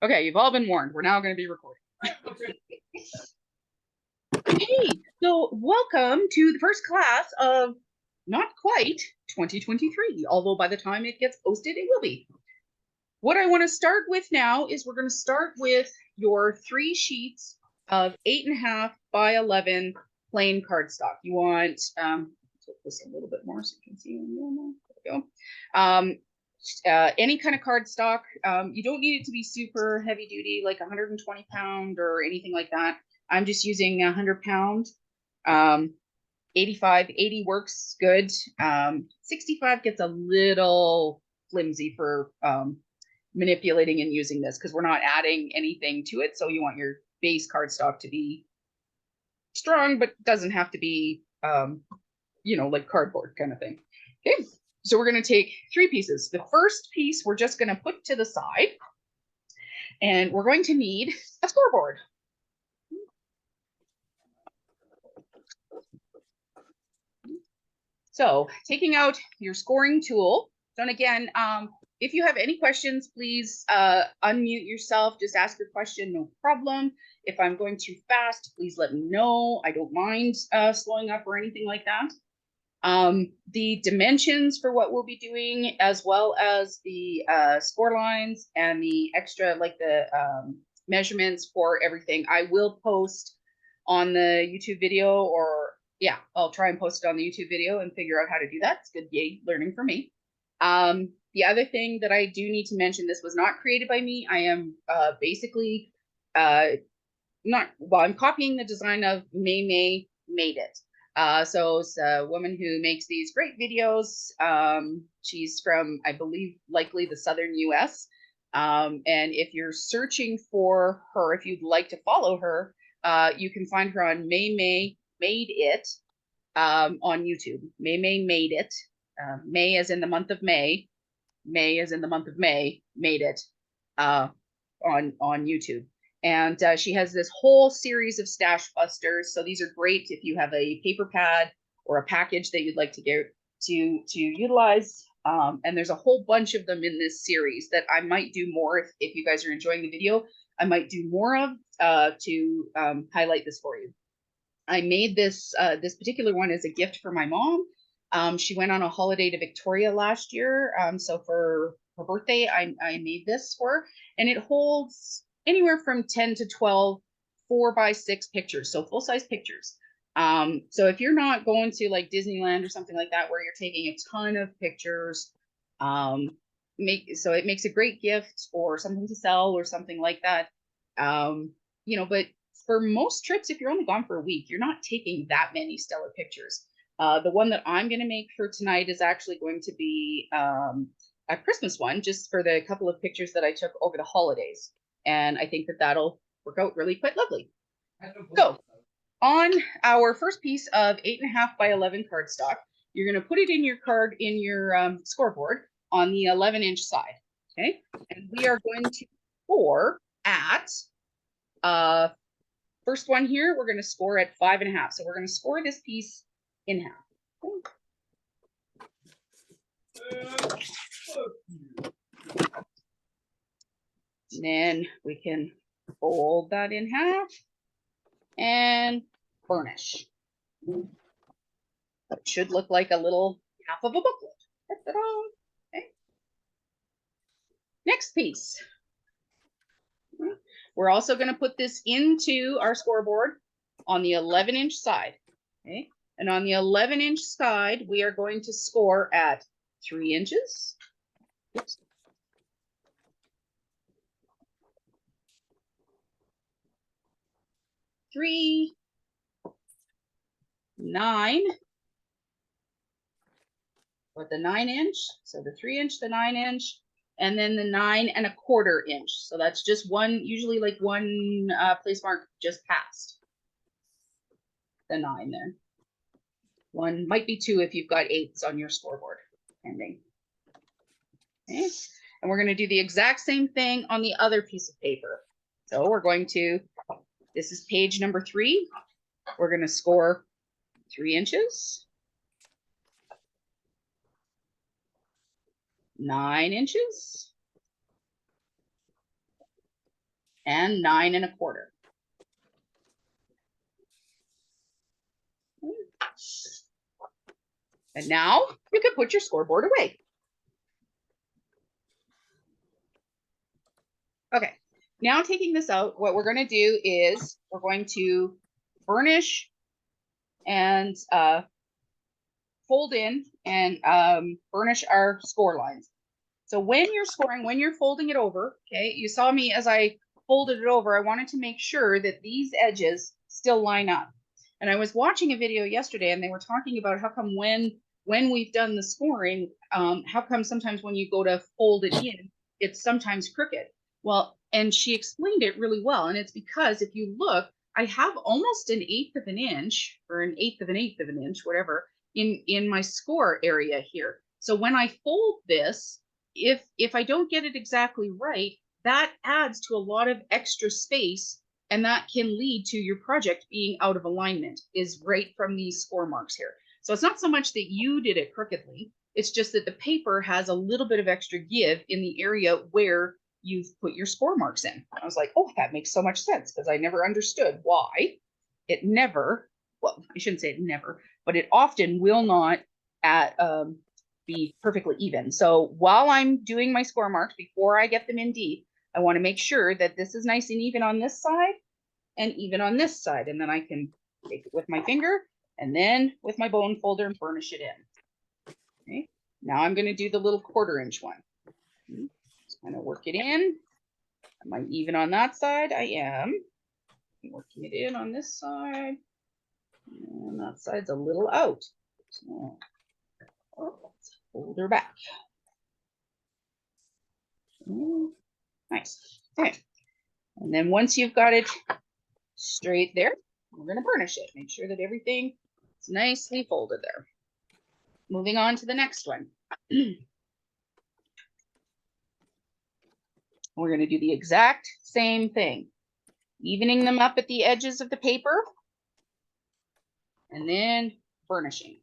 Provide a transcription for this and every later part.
Okay, you've all been warned. We're now going to be recording. Hey, so welcome to the first class of not quite 2023, although by the time it gets posted, it will be. What I want to start with now is we're going to start with your 3 sheets of 8.5 by 11 plain cardstock. You want, flip this a little bit more so you can see. There we go. Any kind of cardstock. You don't need it to be super heavy duty, like 120 pound or anything like that. I'm just using 100 pound. 85, 80 works good. 65 gets a little flimsy for manipulating and using this because we're not adding anything to it. So you want your base cardstock to be strong, but doesn't have to be, like cardboard kind of thing. Okay. So we're going to take 3 pieces. The first piece we're just going to put to the side, and we're going to need a scoreboard. So taking out your scoring tool. And again, if you have any questions, please unmute yourself. Just ask your question, no problem. If I'm going too fast, please let me know. I don't mind slowing up or anything like that. The dimensions for what we'll be doing, as well as the score lines and the extra, like the measurements for everything, I will post on the YouTube video, or yeah, I'll try and post it on the YouTube video and figure out how to do that. It's good, yay, learning for me. The other thing that I do need to mention, this was not created by me. I am basically I'm copying the design of Maymay Made It. So it's a woman who makes these great videos. She's from, I believe, likely the southern US. And if you're searching for her, if you'd like to follow her, you can find her on Maymay Made It on YouTube. Maymay Made It. May as in the month of May. May as in the month of May. Made It on YouTube. And she has this whole series of stash busters. So these are great if you have a paper pad or a package that you'd like to get to utilize. And there's a whole bunch of them in this series that I might do more if you guys are enjoying the video. I might do more of to highlight this for you. I made this this particular one as a gift for my mom. She went on a holiday to Victoria last year. So for her birthday, I made this for her, and it holds anywhere from 10 to 12 4x6 pictures, so full-size pictures. So if you're not going to like Disneyland or something like that where you're taking a ton of pictures, it makes a great gift or something to sell or something like that. But for most trips, if you're only gone for a week, you're not taking that many stellar pictures. The one that I'm going to make for tonight is actually going to be a Christmas one, just for the couple of pictures that I took over the holidays. And I think that that'll work out really quite lovely. So on our first piece of 8.5 by 11 cardstock, you're going to put it in your scoreboard on the 11-inch side. Okay. And we are going to score at, first one here, we're going to score at 5.5. So we're going to score this piece in half. And then we can fold that in half and burnish. It should look like a little half of a booklet. Okay. Next piece. We're also going to put this into our scoreboard on the 11-inch side. Okay. And on the 11-inch side, we are going to score at 3 inches. Oops. 3, 9, or the 9-inch. So the 3-inch, the 9-inch, and then the 9 1/4 inch. So that's just one, usually like one place mark just past the 9 there. One might be 2 if you've got 8s on your scoreboard, depending. Okay. And we're going to do the exact same thing on the other piece of paper. So we're going to, this is page number 3. We're going to score 3 inches, 9 inches, and 9 1/4. And now you can put your scoreboard away. Okay, now taking this out, what we're going to do is we're going to burnish and fold in and burnish our score lines. So when you're scoring, when you're folding it over, okay, you saw me as I folded it over, I wanted to make sure that these edges still line up. And I was watching a video yesterday and they were talking about how come when we've done the scoring, how come sometimes when you go to fold it in, it's sometimes crooked. Well, and she explained it really well. And it's because if you look, I have almost 1/8 of an inch or 1/8 of an inch, whatever, in my score area here. So when I fold this, if I don't get it exactly right, that adds to a lot of extra space, and that can lead to your project being out of alignment, is right from these score marks here. So it's not so much that you did it crookedly, it's just that the paper has a little bit of extra give in the area where you've put your score marks in. I was like, oh, that makes so much sense, because I never understood why it never, well, I shouldn't say it never, but it often will not be perfectly even. So while I'm doing my score marks, before I get them in deep, I want to make sure that this is nice and even on this side and even on this side. And then I can take it with my finger and then with my bone folder and burnish it in. Okay. Now I'm going to do the little 1/4 inch one. Just kind of work it in. Am I even on that side? I am. I'm working it in on this side. And that side's a little out. So let's fold her back. Nice. Okay. And then once you've got it straight there, we're going to burnish it. Make sure that everything is nicely folded there. Moving on to the next one. We're going to do the exact same thing. Evening them up at the edges of the paper. And then burnishing.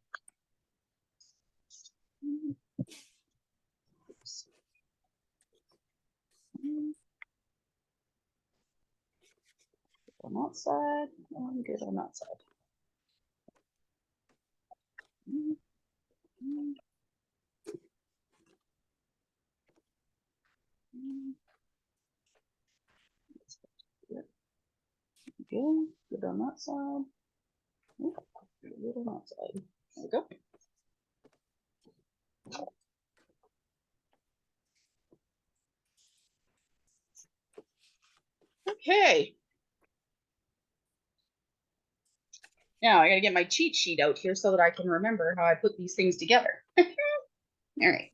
Oops. On that side, and good on that side. Good on that side. Good on that side. There we go. Okay. Now I gotta get my cheat sheet out here so that I can remember how I put these things together. All right.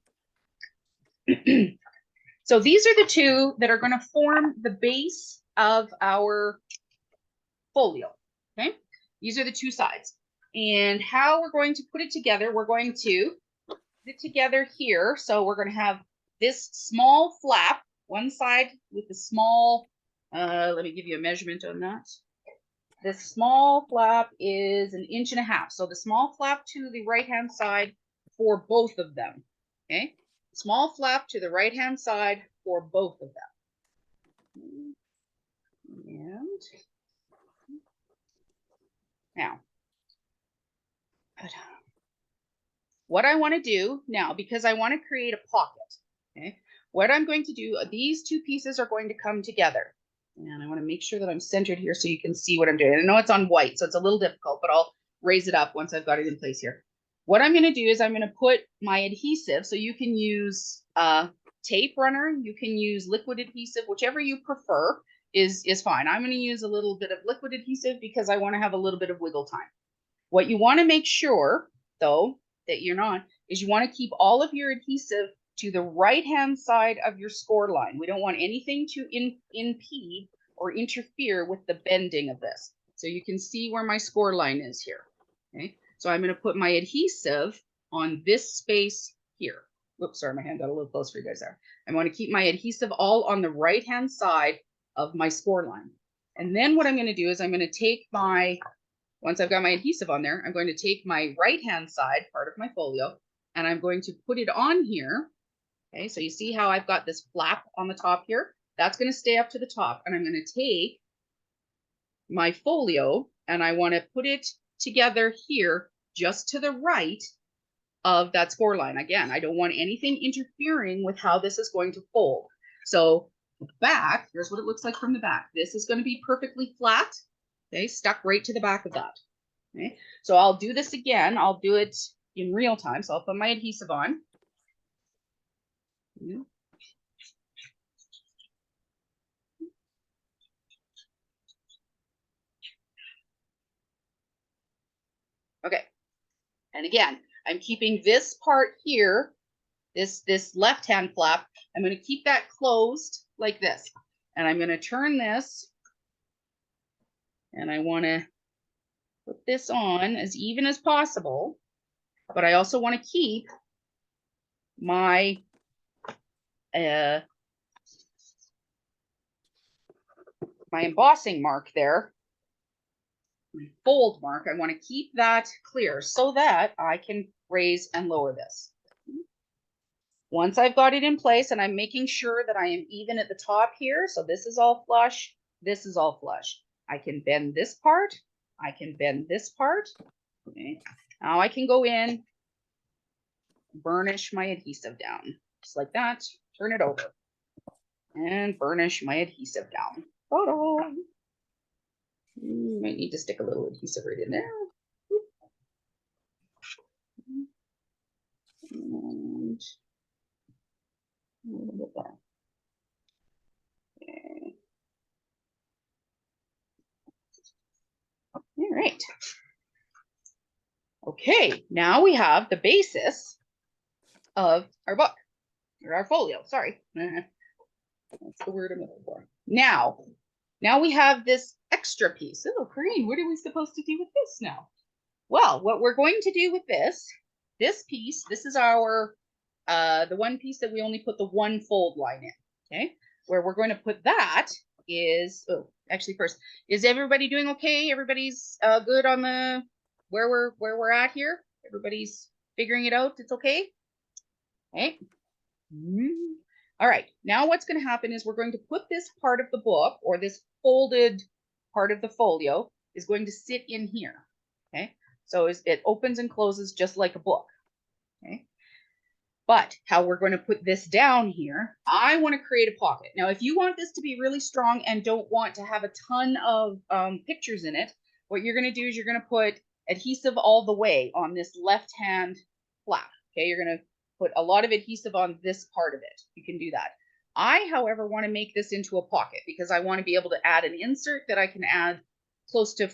So these are the two that are going to form the base of our folio. Okay. These are the two sides. And how we're going to put it together, we're going to put it together here. So we're going to have this small flap, one side with the small, let me give you a measurement on that. This small flap is 1.5 inches. So the small flap to the right-hand side for both of them. Okay. Small flap to the right-hand side for both of them. And now, what I want to do now, because I want to create a pocket, okay, what I'm going to do, these two pieces are going to come together. And I want to make sure that I'm centered here so you can see what I'm doing. I know it's on white, so it's a little difficult, but I'll raise it up once I've got it in place here. What I'm going to do is I'm going to put my adhesive, so you can use tape runner, you can use liquid adhesive, whichever you prefer is fine. I'm going to use a little bit of liquid adhesive because I want to have a little bit of wiggle time. What you want to make sure, though, that you're not, is you want to keep all of your adhesive to the right-hand side of your score line. We don't want anything to impede or interfere with the bending of this. So you can see where my score line is here. Okay, so I'm going to put my adhesive on this space here. Whoops, sorry, my hand got a little close for you guys there. I want to keep my adhesive all on the right-hand side of my score line. And then what I'm going to do is I'm going to take my, once I've got my adhesive on there, I'm going to take my right-hand side part of my folio and I'm going to put it on here. Okay, so you see how I've got this flap on the top here? That's going to stay up to the top. And I'm going to take my folio and I want to put it together here just to the right of that score line. Again, I don't want anything interfering with how this is going to fold. So the back, here's what it looks like from the back. This is going to be perfectly flat, okay, stuck right to the back of that. Okay, so I'll do this again. I'll do it in real time. So I'll put my adhesive on. Okay, and again, I'm keeping this part here, this left-hand flap, I'm going to keep that closed like this. And I'm going to turn this, and I want to put this on as even as possible, but I also want to keep my my embossing mark there, my fold mark. I want to keep that clear so that I can raise and lower this. Once I've got it in place and I'm making sure that I am even at the top here, so this is all flush, this is all flush. I can bend this part, I can bend this part. Okay. Now I can go in, burnish my adhesive down, just like that, turn it over, and burnish my adhesive down. Ta-da! Might need to stick a little adhesive right in there. And a little bit there. Okay. All right. Okay, now we have the basis of our book, or our folio, sorry. That's the word I'm looking for. Now we have this extra piece. Oh, Corinne, what are we supposed to do with this now? Well, what we're going to do with this piece, this is our, the one piece that we only put the one fold line in, okay? Where we're going to put that is, oh, actually first, is everybody doing okay? Everybody's good on the, where we're at here? Everybody's figuring it out? It's okay? Okay. All right, now what's going to happen is we're going to put this part of the book, or this folded part of the folio, is going to sit in here, okay? So it opens and closes just like a book, okay? But how we're going to put this down here, I want to create a pocket. Now, if you want this to be really strong and don't want to have a ton of pictures in it, what you're going to do is you're going to put adhesive all the way on this left-hand flap, okay? You're going to put a lot of adhesive on this part of it. You can do that. I, however, want to make this into a pocket because I want to be able to add an insert that I can add close to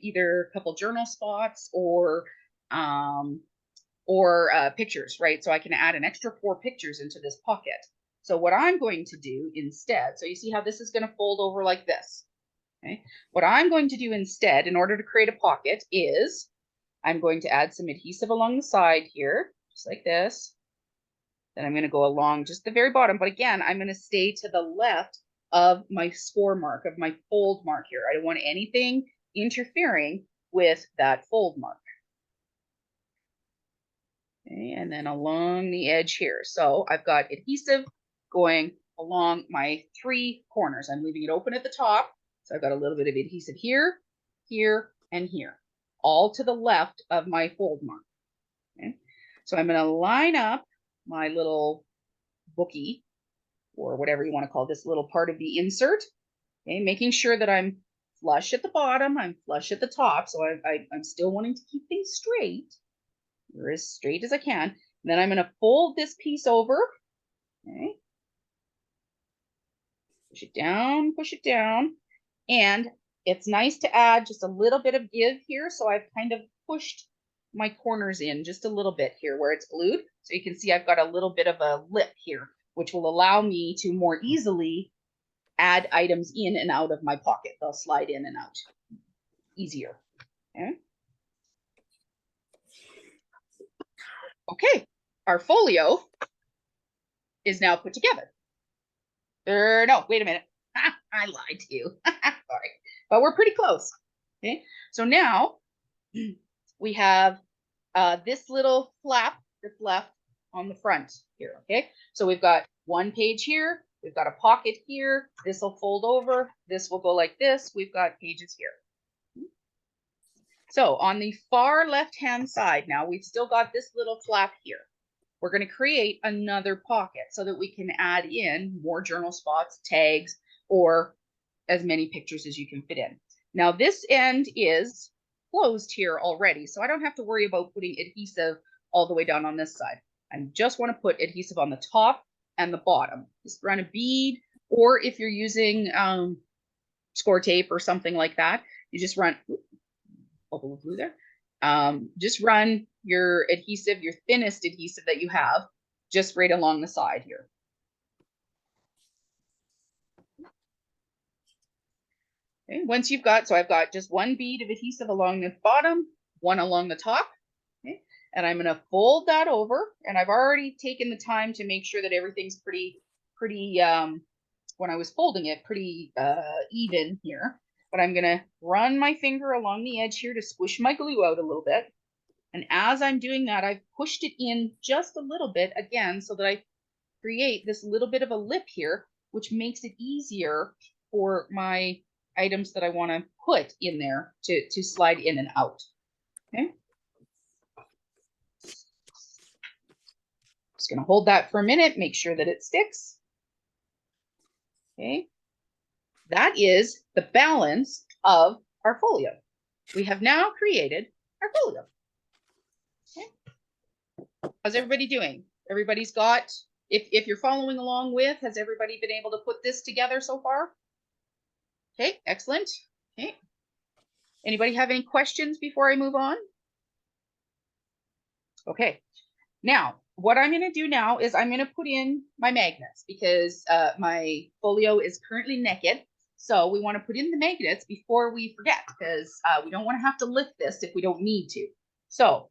either a couple journal spots or pictures, right? So I can add an extra 4 pictures into this pocket. So what I'm going to do instead, so you see how this is going to fold over like this, okay? What I'm going to do instead, in order to create a pocket, is I'm going to add some adhesive along the side here, just like this. Then I'm going to go along just the very bottom, but again, I'm going to stay to the left of my score mark, of my fold mark here. I don't want anything interfering with that fold mark. Okay, and then along the edge here. So I've got adhesive going along my 3 corners. I'm leaving it open at the top. So I've got a little bit of adhesive here, here, and here, all to the left of my fold mark. Okay, so I'm going to line up my little bookie, or whatever you want to call this little part of the insert, okay, making sure that I'm flush at the bottom, I'm flush at the top, so I'm still wanting to keep things straight, or as straight as I can. And then I'm going to fold this piece over, okay, push it down, and it's nice to add just a little bit of give here, so I've kind of pushed my corners in just a little bit here where it's glued. So you can see I've got a little bit of a lip here, which will allow me to more easily add items in and out of my pocket. They'll slide in and out easier. Okay. Okay, our folio is now put together. No, wait a minute. I lied to you. Sorry, but we're pretty close. Okay, so now we have this little flap that's left on the front here. Okay, so we've got one page here, We've got a pocket here. This will fold over. This will go like this. We've got pages here. So on the far left-hand side now, we've still got this little flap here. We're going to create another pocket so that we can add in more journal spots, tags, or as many pictures as you can fit in. Now this end is closed here already, so I don't have to worry about putting adhesive all the way down on this side. I just want to put adhesive on the top and the bottom. Just run a bead, or if you're using score tape or something like that, you just run, bubble of glue there. Just run your adhesive, your thinnest adhesive that you have, just right along the side here. Okay, once you've got, so I've got just one bead of adhesive along the bottom, one along the top. Okay, and I'm going to fold that over, and I've already taken the time to make sure that everything's pretty when I was folding it, pretty even here. But I'm going to run my finger along the edge here to squish my glue out a little bit. And as I'm doing that, I've pushed it in just a little bit again, so that I create this little bit of a lip here, which makes it easier for my items that I want to put in there to slide in and out. Okay. Just going to hold that for a minute, make sure that it sticks. Okay. That is the balance of our folio. We have now created our folio. Okay. How's everybody doing? Everybody's got, if you're following along with, has everybody been able to put this together so far? Okay, excellent. Okay. Anybody have any questions before I move on? Okay. Now, what I'm going to do now is I'm going to put in my magnets, because my folio is currently naked. So we want to put in the magnets before we forget, because we don't want to have to lift this if we don't need to. So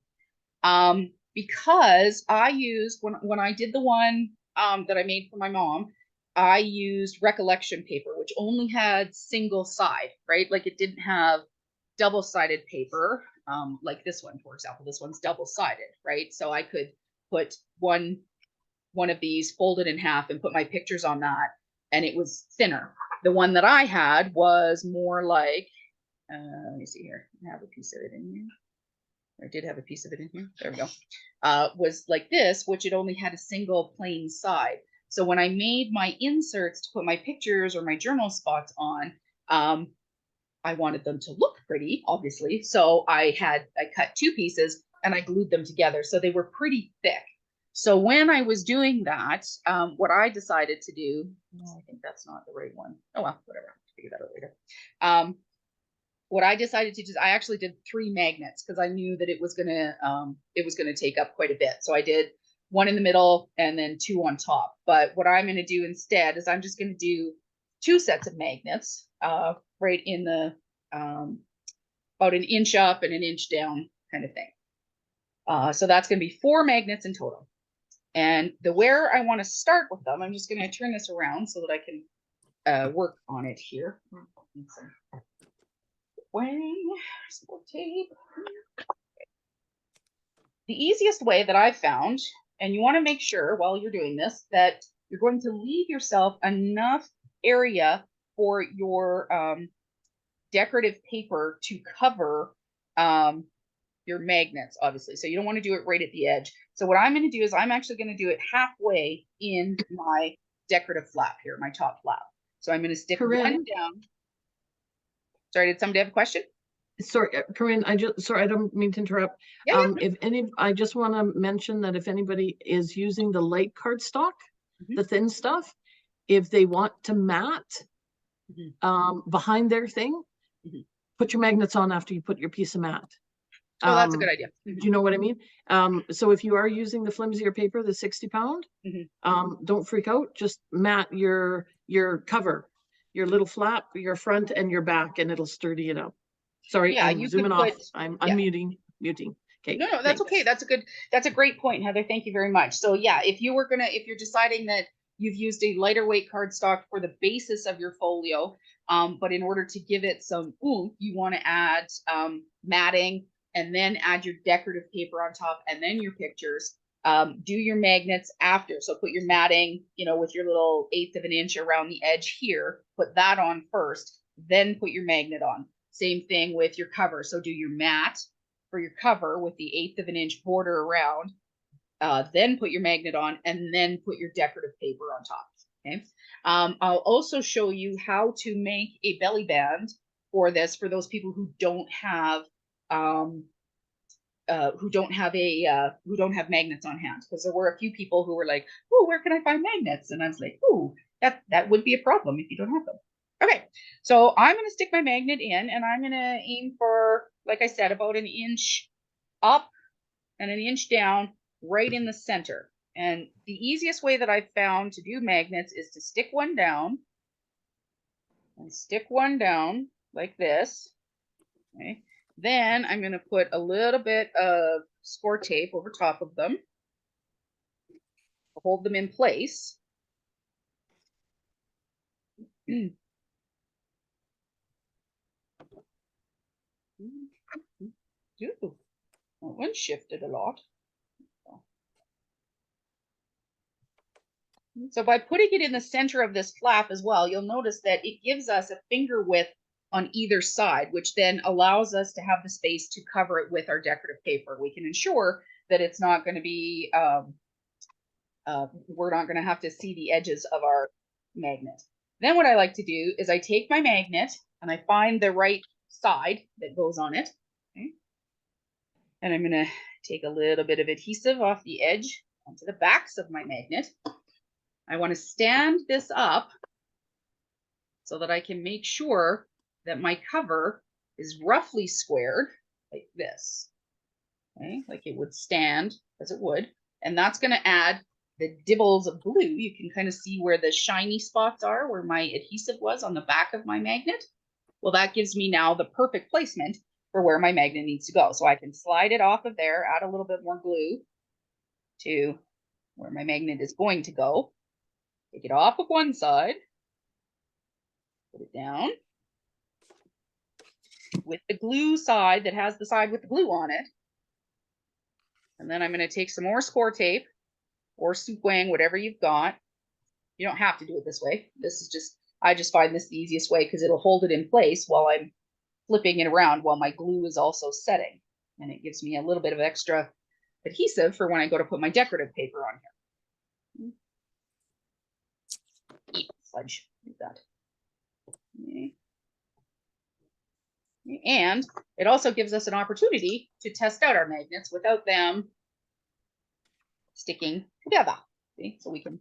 because I used, when I did the one that I made for my mom, I used recollection paper, which only had single side, right? Like it didn't have double-sided paper, like this one, for example. This one's double-sided, right? So I could put one of these, fold it in half, and put my pictures on that, and it was thinner. The one that I had was more like, let me see here. I have a piece of it in here. I did have a piece of it in here. There we go. Was like this, which it only had a single plain side. So when I made my inserts to put my pictures or my journal spots on, I wanted them to look pretty, obviously. So I cut two pieces and I glued them together. So they were pretty thick. So when I was doing that, what I decided to do, I think that's not the right one. Oh, well, whatever. I'll figure that out later. What I decided to do is I actually did 3 magnets, because I knew that it was gonna take up quite a bit. So I did one in the middle and then 2 on top. But what I'm gonna do instead is I'm just gonna do 2 sets of magnets, right in the about an inch up and an inch down kind of thing. So that's gonna be 4 magnets in total. And where I want to start with them, I'm just gonna turn this around so that I can work on it here. Tape. The easiest way that I've found, and you want to make sure while you're doing this, that you're going to leave yourself enough area for your decorative paper to cover your magnets, obviously. So you don't want to do it right at the edge. So what I'm going to do is I'm actually going to do it halfway in my decorative flap here, my top flap. So I'm going to stick one down. Sorry, did somebody have a question? Sorry, Corinne, I don't mean to interrupt. Yeah, I just want to mention that if anybody is using the light cardstock, the thin stuff, if they want to mat behind their thing, put your magnets on after you put your piece of mat. Oh, that's a good idea. Do you know what I mean? So if you are using the flimsier paper, the 60 pound, don't freak out. Just mat your cover, your little flap, your front and your back, and it'll sturdy it up. Sorry, yeah, I'm zooming off. I'm muting. Okay. No, that's okay. That's a great point, Heather. Thank you very much. So yeah, if you're deciding that you've used a lighter weight cardstock for the basis of your folio, but in order to give it some oomph, you want to add matting, and then add your decorative paper on top, and then your pictures. Do your magnets after. So put your matting, you know, with your little 1/8 of an inch around the edge here, put that on first, then put your magnet on. Same thing with your cover. So do your mat for your cover with the 1/8 of an inch border around, then put your magnet on, and then put your decorative paper on top. Okay. I'll also show you how to make a belly band for this, for those people who don't have who don't have magnets on hand, because there were a few people who were like, oh, where can I find magnets? And I was like, oh, that would be a problem if you don't have them. Okay, so I'm going to stick my magnet in, and I'm going to aim for, like I said, about 1 inch up and 1 inch down, right in the center. And the easiest way that I've found to do magnets is to stick one down and stick one down like this. Okay. Then I'm going to put a little bit of score tape over top of them to hold them in place. Ooh, that one shifted a lot. So by putting it in the center of this flap as well, you'll notice that it gives us a finger width on either side, which then allows us to have the space to cover it with our decorative paper. We can ensure that it's not going to be, we're not going to have to see the edges of our magnet. Then what I like to do is I take my magnet and I find the right side that goes on it. Okay? And I'm going to take a little bit of adhesive off the edge onto the backs of my magnet. I want to stand this up so that I can make sure that my cover is roughly squared like this. Okay, like it would stand as it would. And that's going to add the dibbles of glue. You can kind of see where the shiny spots are, where my adhesive was on the back of my magnet. Well, that gives me now the perfect placement for where my magnet needs to go. So I can slide it off of there, add a little bit more glue to where my magnet is going to go. Take it off of one side, put it down with the glue side that has the side with the glue on it. And then I'm going to take some more score tape or soup wang, whatever you've got. You don't have to do it this way. This is just, I just find this the easiest way because it'll hold it in place while I'm flipping it around while my glue is also setting. And it gives me a little bit of extra adhesive for when I go to put my decorative paper on here. Sludge, like that. Okay. And it also gives us an opportunity to test out our magnets without them sticking together. Okay, so we can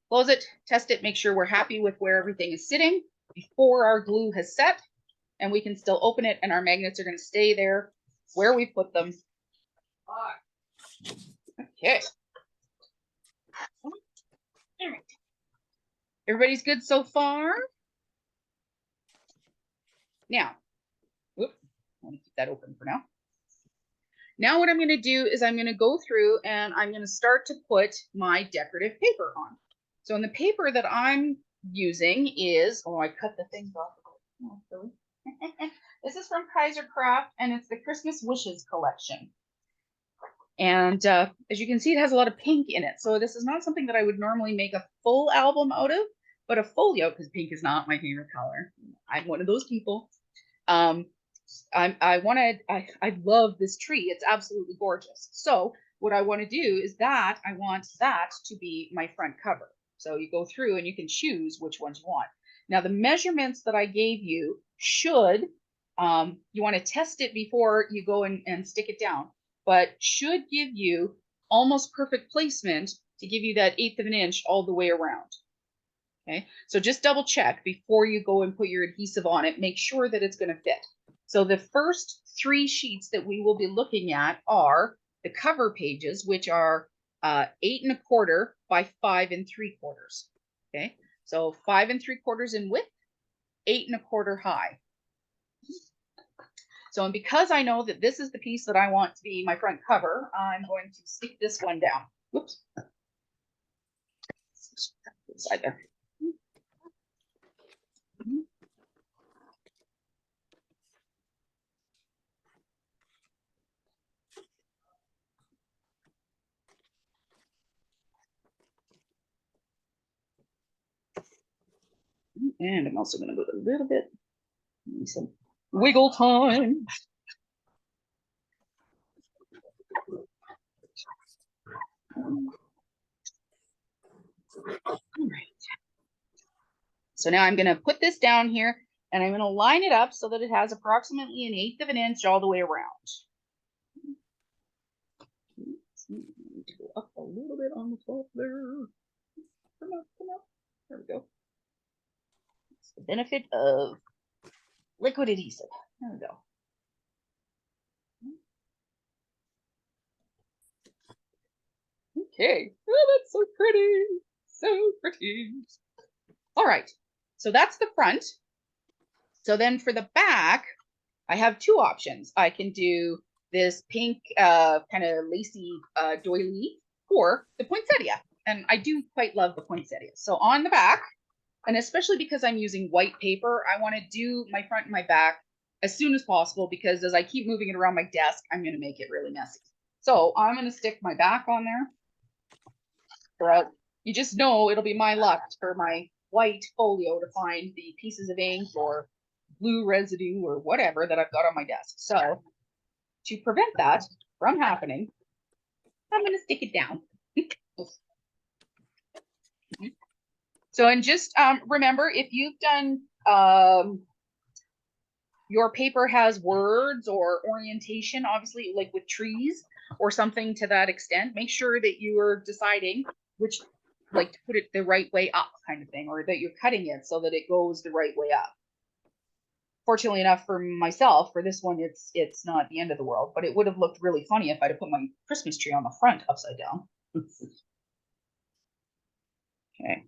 close it, test it, make sure we're happy with where everything is sitting before our glue has set, and we can still open it and our magnets are going to stay there where we put them. Okay. All right. Everybody's good so far? Now, whoop, I want to keep that open for now. Now what I'm going to do is I'm going to go through and I'm going to start to put my decorative paper on. So in the paper that I'm using is, oh, I cut the things off. Oh, really? This is from Kaiser Craft and it's the Christmas Wishes collection. And as you can see, it has a lot of pink in it. So this is not something that I would normally make a full album out of, but a folio, because pink is not my favorite color. I'm one of those people. I love this tree. It's absolutely gorgeous. So what I want to do is that I want that to be my front cover. So you go through and you can choose which ones you want. Now the measurements that I gave you should, you want to test it before you go and stick it down, but should give you almost perfect placement to give you that 1/8 of an inch all the way around. Okay, so just double check before you go and put your adhesive on it. Make sure that it's going to fit. So the first 3 sheets that we will be looking at are the cover pages, which are 8 1/4 by 5 3/4. Okay, so 5 3/4 in width, 8 1/4 high. So, and because I know that this is the piece that I want to be my front cover, I'm going to stick this one down. Whoops. Side there. And I'm also going to go a little bit, some wiggle time. All right. So now I'm going to put this down here and I'm going to line it up so that it has approximately 1/8 of an inch all the way around. Need to go up a little bit on the top there. Come on, come on. There we go. It's the benefit of liquid adhesive. There we go. Okay. Oh, that's so pretty. So pretty. All right. So that's the front. So then for the back, I have two options. I can do this pink kind of lacy doily or the poinsettia. And I do quite love the poinsettia. So on the back, and especially because I'm using white paper, I want to do my front and my back as soon as possible because as I keep moving it around my desk, I'm going to make it really messy. So I'm going to stick my back on there. You just know it'll be my luck for my white folio to find the pieces of ink or blue residue or whatever that I've got on my desk. So to prevent that from happening, I'm going to stick it down. So, and just remember, if you've done, your paper has words or orientation, obviously like with trees or something to that extent, make sure that you are deciding which, like to put it the right way up kind of thing, or that you're cutting it so that it goes the right way up. Fortunately enough for myself, for this one, it's not the end of the world, but it would have looked really funny if I'd have put my Christmas tree on the front upside down. Okay.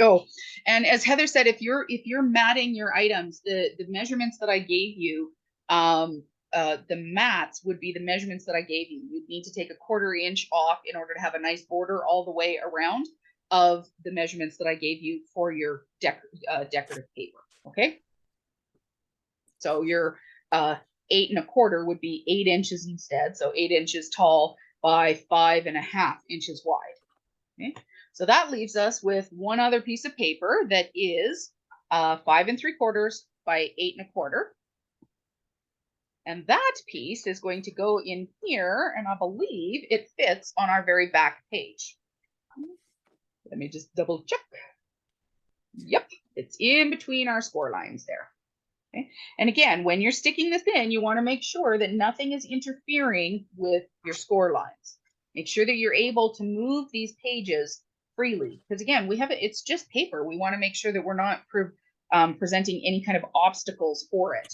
Oh, and as Heather said, if you're matting your items, the measurements that I gave you, the mats would be the measurements that I gave you. You'd need to take a 1/4 inch off in order to have a nice border all the way around of the measurements that I gave you for your decorative paper. Okay. So your 8 1/4 would be 8 inches instead. So 8 inches tall by 5.5 inches wide. Okay. So that leaves us with one other piece of paper that is 5 3/4 by 8 1/4. And that piece is going to go in here, and I believe it fits on our very back page. Let me just double check. Yep, it's in between our score lines there. Okay. And again, when you're sticking this in, you want to make sure that nothing is interfering with your score lines. Make sure that you're able to move these pages freely. Because again, it's just paper. We want to make sure that we're not presenting any kind of obstacles for it.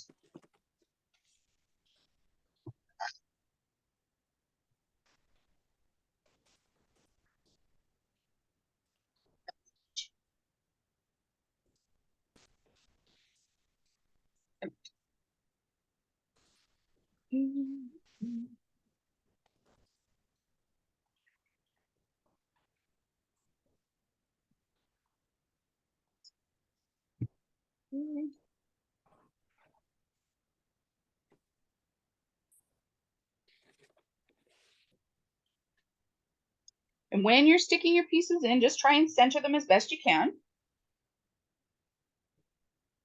And when you're sticking your pieces in, just try and center them as best you can.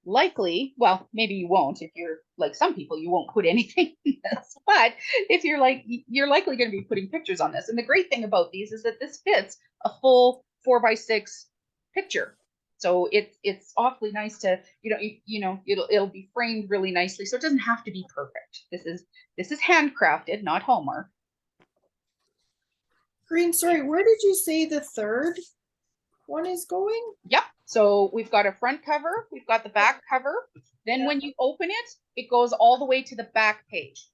Likely, well, maybe you won't. If you're like some people, you won't put anything in this. But if you're likely going to be putting pictures on this. And the great thing about these is that this fits a full 4x6 picture. So it's awfully nice to, it'll be framed really nicely. So it doesn't have to be perfect. This is handcrafted, not Hallmark. Green, sorry, where did you say the third one is going? Yep. So we've got a front cover, we've got the back cover. Then when you open it, it goes all the way to the back page.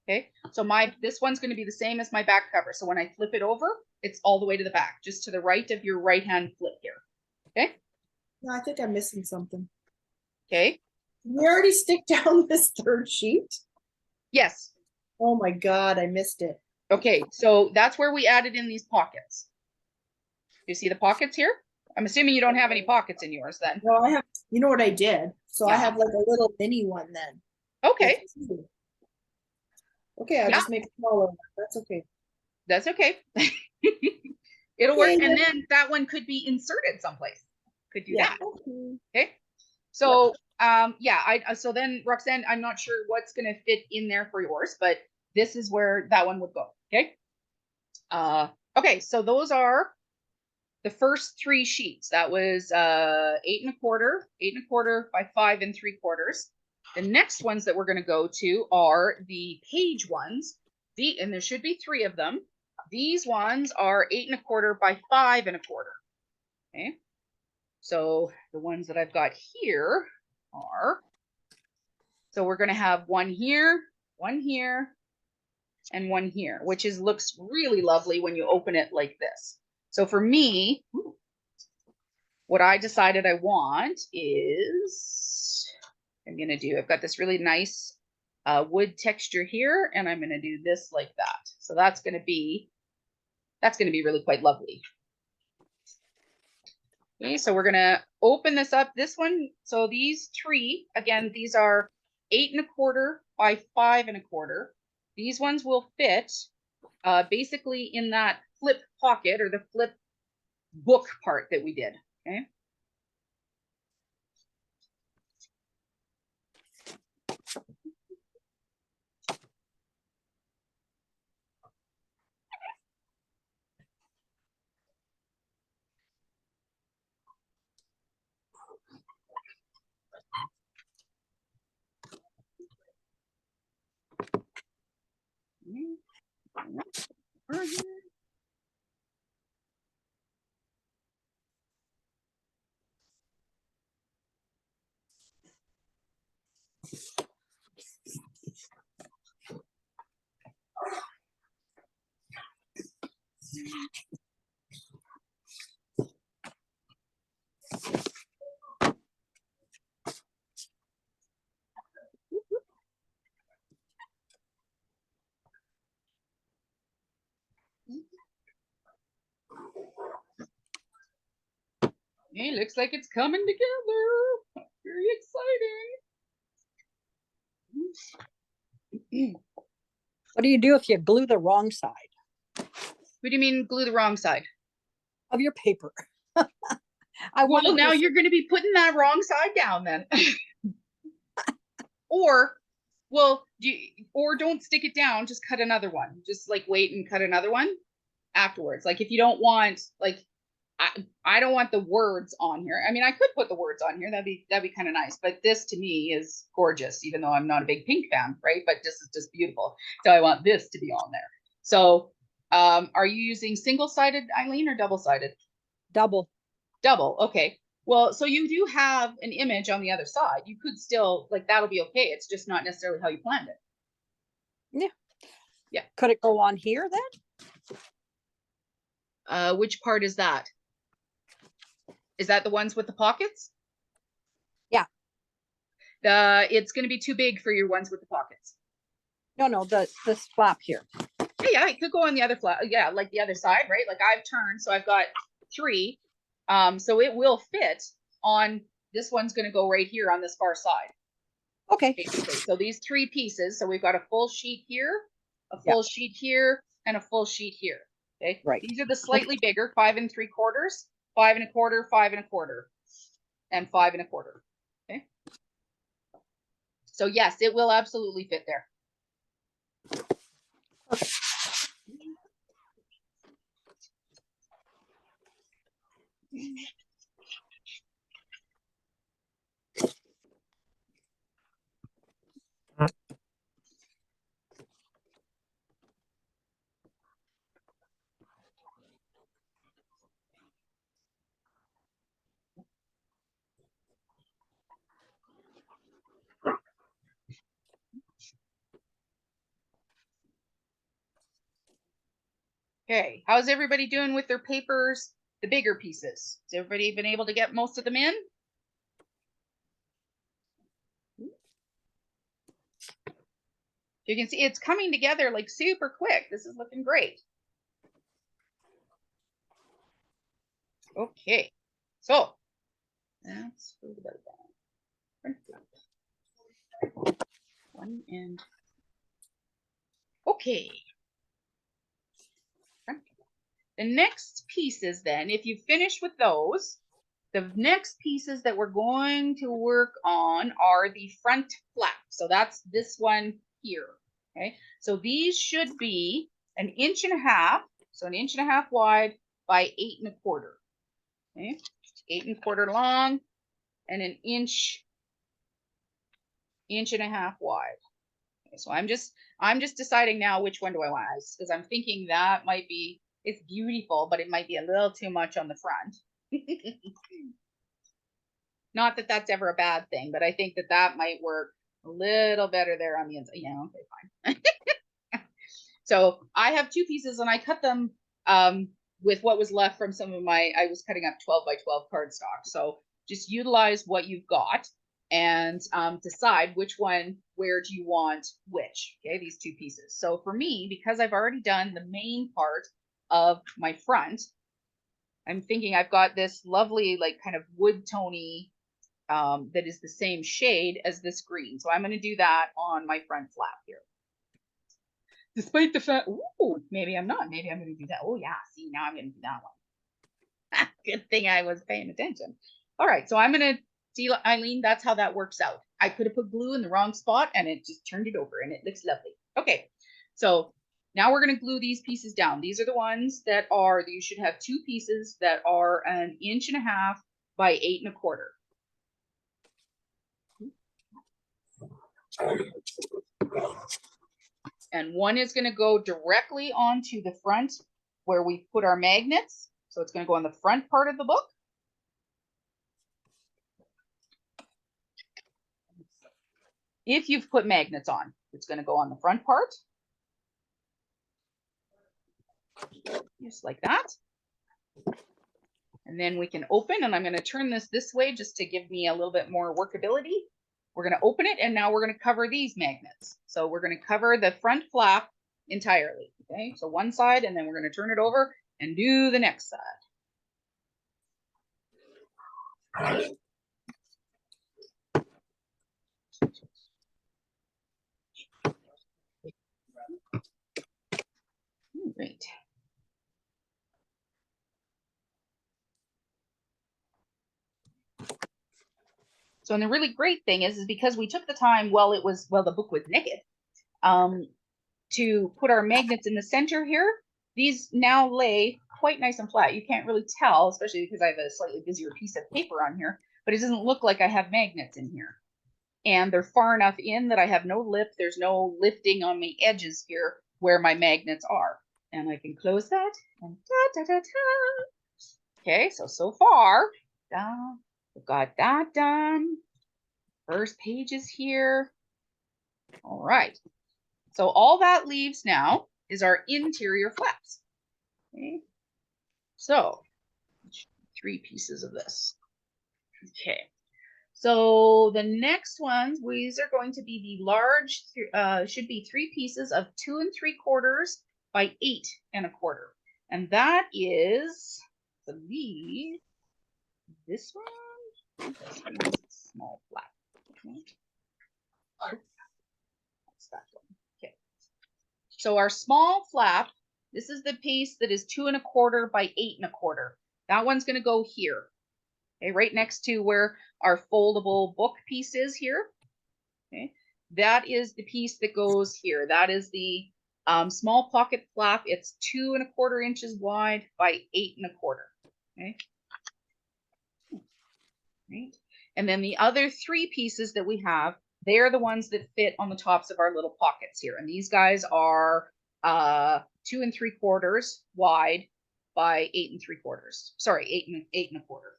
Okay. So this one's going to be the same as my back cover. So when I flip it over, it's all the way to the back, just to the right of your right hand flip here. Okay. No, I think I'm missing something. Okay. We already stick down this third sheet. Yes. Oh my God, I missed it. Okay. So that's where we added in these pockets. You see the pockets here? I'm assuming you don't have any pockets in yours then. No, I have, you know what I did? So I have like a little mini one then. Okay. Okay, I'll just make a smaller one. That's okay. That's okay. It'll work. Okay, And then that one could be inserted someplace. Could do Yeah. that. Okay. Okay. So yeah, so then Roxanne, I'm not sure what's gonna fit in there for yours, but this is where that one would go. Okay. Okay, so those are the first 3 sheets. That was 8 1/4 by 5 3/4. The next ones that we're gonna go to are the page ones. And there should be 3 of them. These ones are 8 1/4 by 5 1/4. Okay. So the ones that I've got here are, so we're going to have one here, and one here, which looks really lovely when you open it like this. So for me, what I decided I want is, I've got this really nice wood texture here, and I'm going to do this like that. So that's going to be really quite lovely. Okay, so we're gonna open this up. This one, so these 3, again, these are 8 1/4 by 5 1/4. These ones will fit basically in that flip pocket or the flip book part that we did. Okay. Okay, looks like it's coming together. Very exciting. What do you do if you glue the wrong side What do you mean glue the wrong side? of your paper? I Well, want now to. you're going to be putting that wrong side down then. Or, well, or don't stick it down, just cut another one. Just like wait and cut another one afterwards. Like if you don't want, like, I don't want the words on here. I mean, I could put the words on here. That'd be kind of nice. But this to me is gorgeous, even though I'm not a big pink fan, right? But this is just beautiful. So I want this to be on there. So are you using single-sided, Eileen, or double-sided? Double. Double, okay. Well, so you do have an image on the other side. You could still, like, that'll be okay. It's just not necessarily how you planned it. Yeah. Yeah. Could it go on here then? Which part is that? Is that the ones with the pockets? Yeah. It's going to be too big for your ones with the pockets. No, this flap here. Yeah, it could go on the other flap. Yeah, like the other side, right? Like I've turned, so I've got 3. So it will fit on, this one's going to go right here on this far side. Okay. Basically. So these 3 pieces, so we've got a full sheet here, a full sheet here, and a full sheet here. Okay. Right. These are the slightly bigger, 5 3/4, 5 1/4, 5 1/4, and 5 1/4. Okay. So yes, it will absolutely fit there. Okay, how's everybody doing with their papers, the bigger pieces? Has everybody been able to get most of them in? You can see it's coming together like super quick. This is looking great. Okay, so that's one end. Okay. the next pieces then, if you finish with those, the next pieces that we're going to work on are the front flap. So that's this one here. Okay, so these should be 1.5 inches, so 1.5 inches wide by 8.25. Okay, 8.25 long and 1.5 inches wide. Okay, so I'm just deciding now which one do I want, because I'm thinking that might be, it's beautiful, but it might be a little too much on the front. Not that that's ever a bad thing, but I think that that might work a little better there on the inside. Yeah, okay, fine. So I have 2 pieces and I cut them with what was left from some of my, I was cutting up 12 by 12 cardstock. So just utilize what you've got and decide which one, where do you want which, okay, these 2 pieces. So for me, because I've already done the main part of my front, I'm thinking I've got this lovely, like, kind of wood tony that is the same shade as this green. So I'm going to do that on my front flap here. Despite the fact, ooh, maybe I'm not. Maybe I'm going to do that. Oh yeah, see, now I'm going to do that one. Good thing I was paying attention. All right, so I'm going to see, Eileen, that's how that works out. I could have put glue in the wrong spot and it just turned it over and it looks lovely. Okay, so now we're going to glue these pieces down. These are the ones that are, you should have 2 pieces that are 1.5 inches by 8.25. And one is going to go directly onto the front where we put our magnets. So it's going to go on the front part of the book. If you've put magnets on, it's going to go on the front part. Just like that. And then we can open, and I'm going to turn this way just to give me a little bit more workability. We're going to open it, and now we're going to cover these magnets. So we're going to cover the front flap entirely. Okay, so one side, and then we're going to turn it over and do the next side. Great. So, and the really great thing is because we took the time while the book was naked, to put our magnets in the center here. These now lay quite nice and flat. You can't really tell, especially because I have a slightly busier piece of paper on here, but it doesn't look like I have magnets in here. And they're far enough in that I have no lip. There's no lifting on the edges here where my magnets are. And I can close that. And da, da, da, da. Okay, so far, we've got that done. First page is here. All right. So all that leaves now is our interior flaps. Okay. So 3 pieces of this. Okay. So the next ones, these are going to be the large, should be 3 pieces of 2 3/4 by 8.25. And that is, I believe, this one. This one is a small flap. Okay. That's that one. Okay. So our small flap, this is the piece that is 2 1/4 by 8.25. That one's going to go here. Okay, right next to where our foldable book piece is here. Okay, that is the piece that goes here. That is the small pocket flap. It's 2 1/4 inches wide by 8.25. Okay. Right. And then the other 3 pieces that we have, they're the ones that fit on the tops of our little pockets here. And these guys are 2 3/4 wide by 8 3/4. Sorry, 8.25.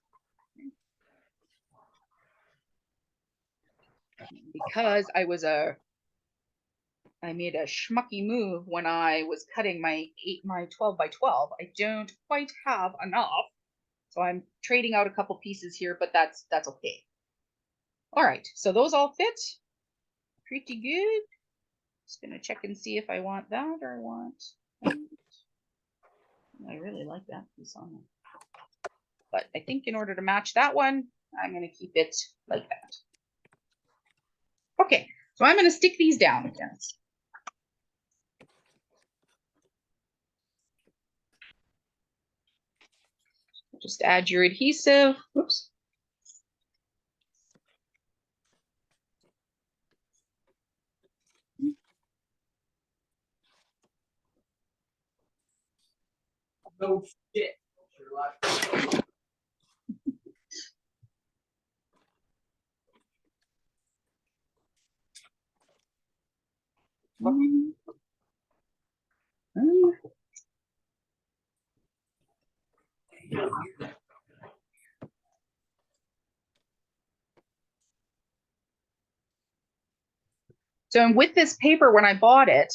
Because I made a schmucky move when I was cutting my 12 by 12. I don't quite have enough. So I'm trading out a couple pieces here, but that's okay. All right, so those all fit pretty good. Just gonna check and see if I want that or I want that. I really like that piece on there. But I think in order to match that one, I'm gonna keep it like that. Okay, so I'm gonna stick these down again. Just add your adhesive. Whoops. No shit. So with this paper, when I bought it,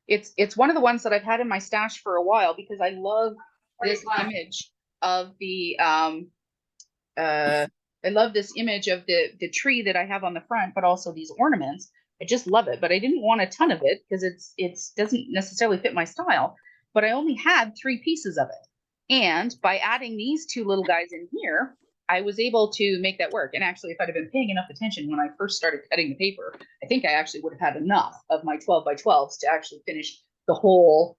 it's one of the ones that I've had in my stash for a while because I love this image of the I love this image of the tree that I have on the front, but also these ornaments. I just love it, but I didn't want a ton of it because it's doesn't necessarily fit my style. But I only had 3 pieces of it, and by adding these 2 little guys in here, I was able to make that work. And actually, if I'd have been paying enough attention when I first started cutting the paper, I think I actually would have had enough of my 12 by 12s to actually finish the whole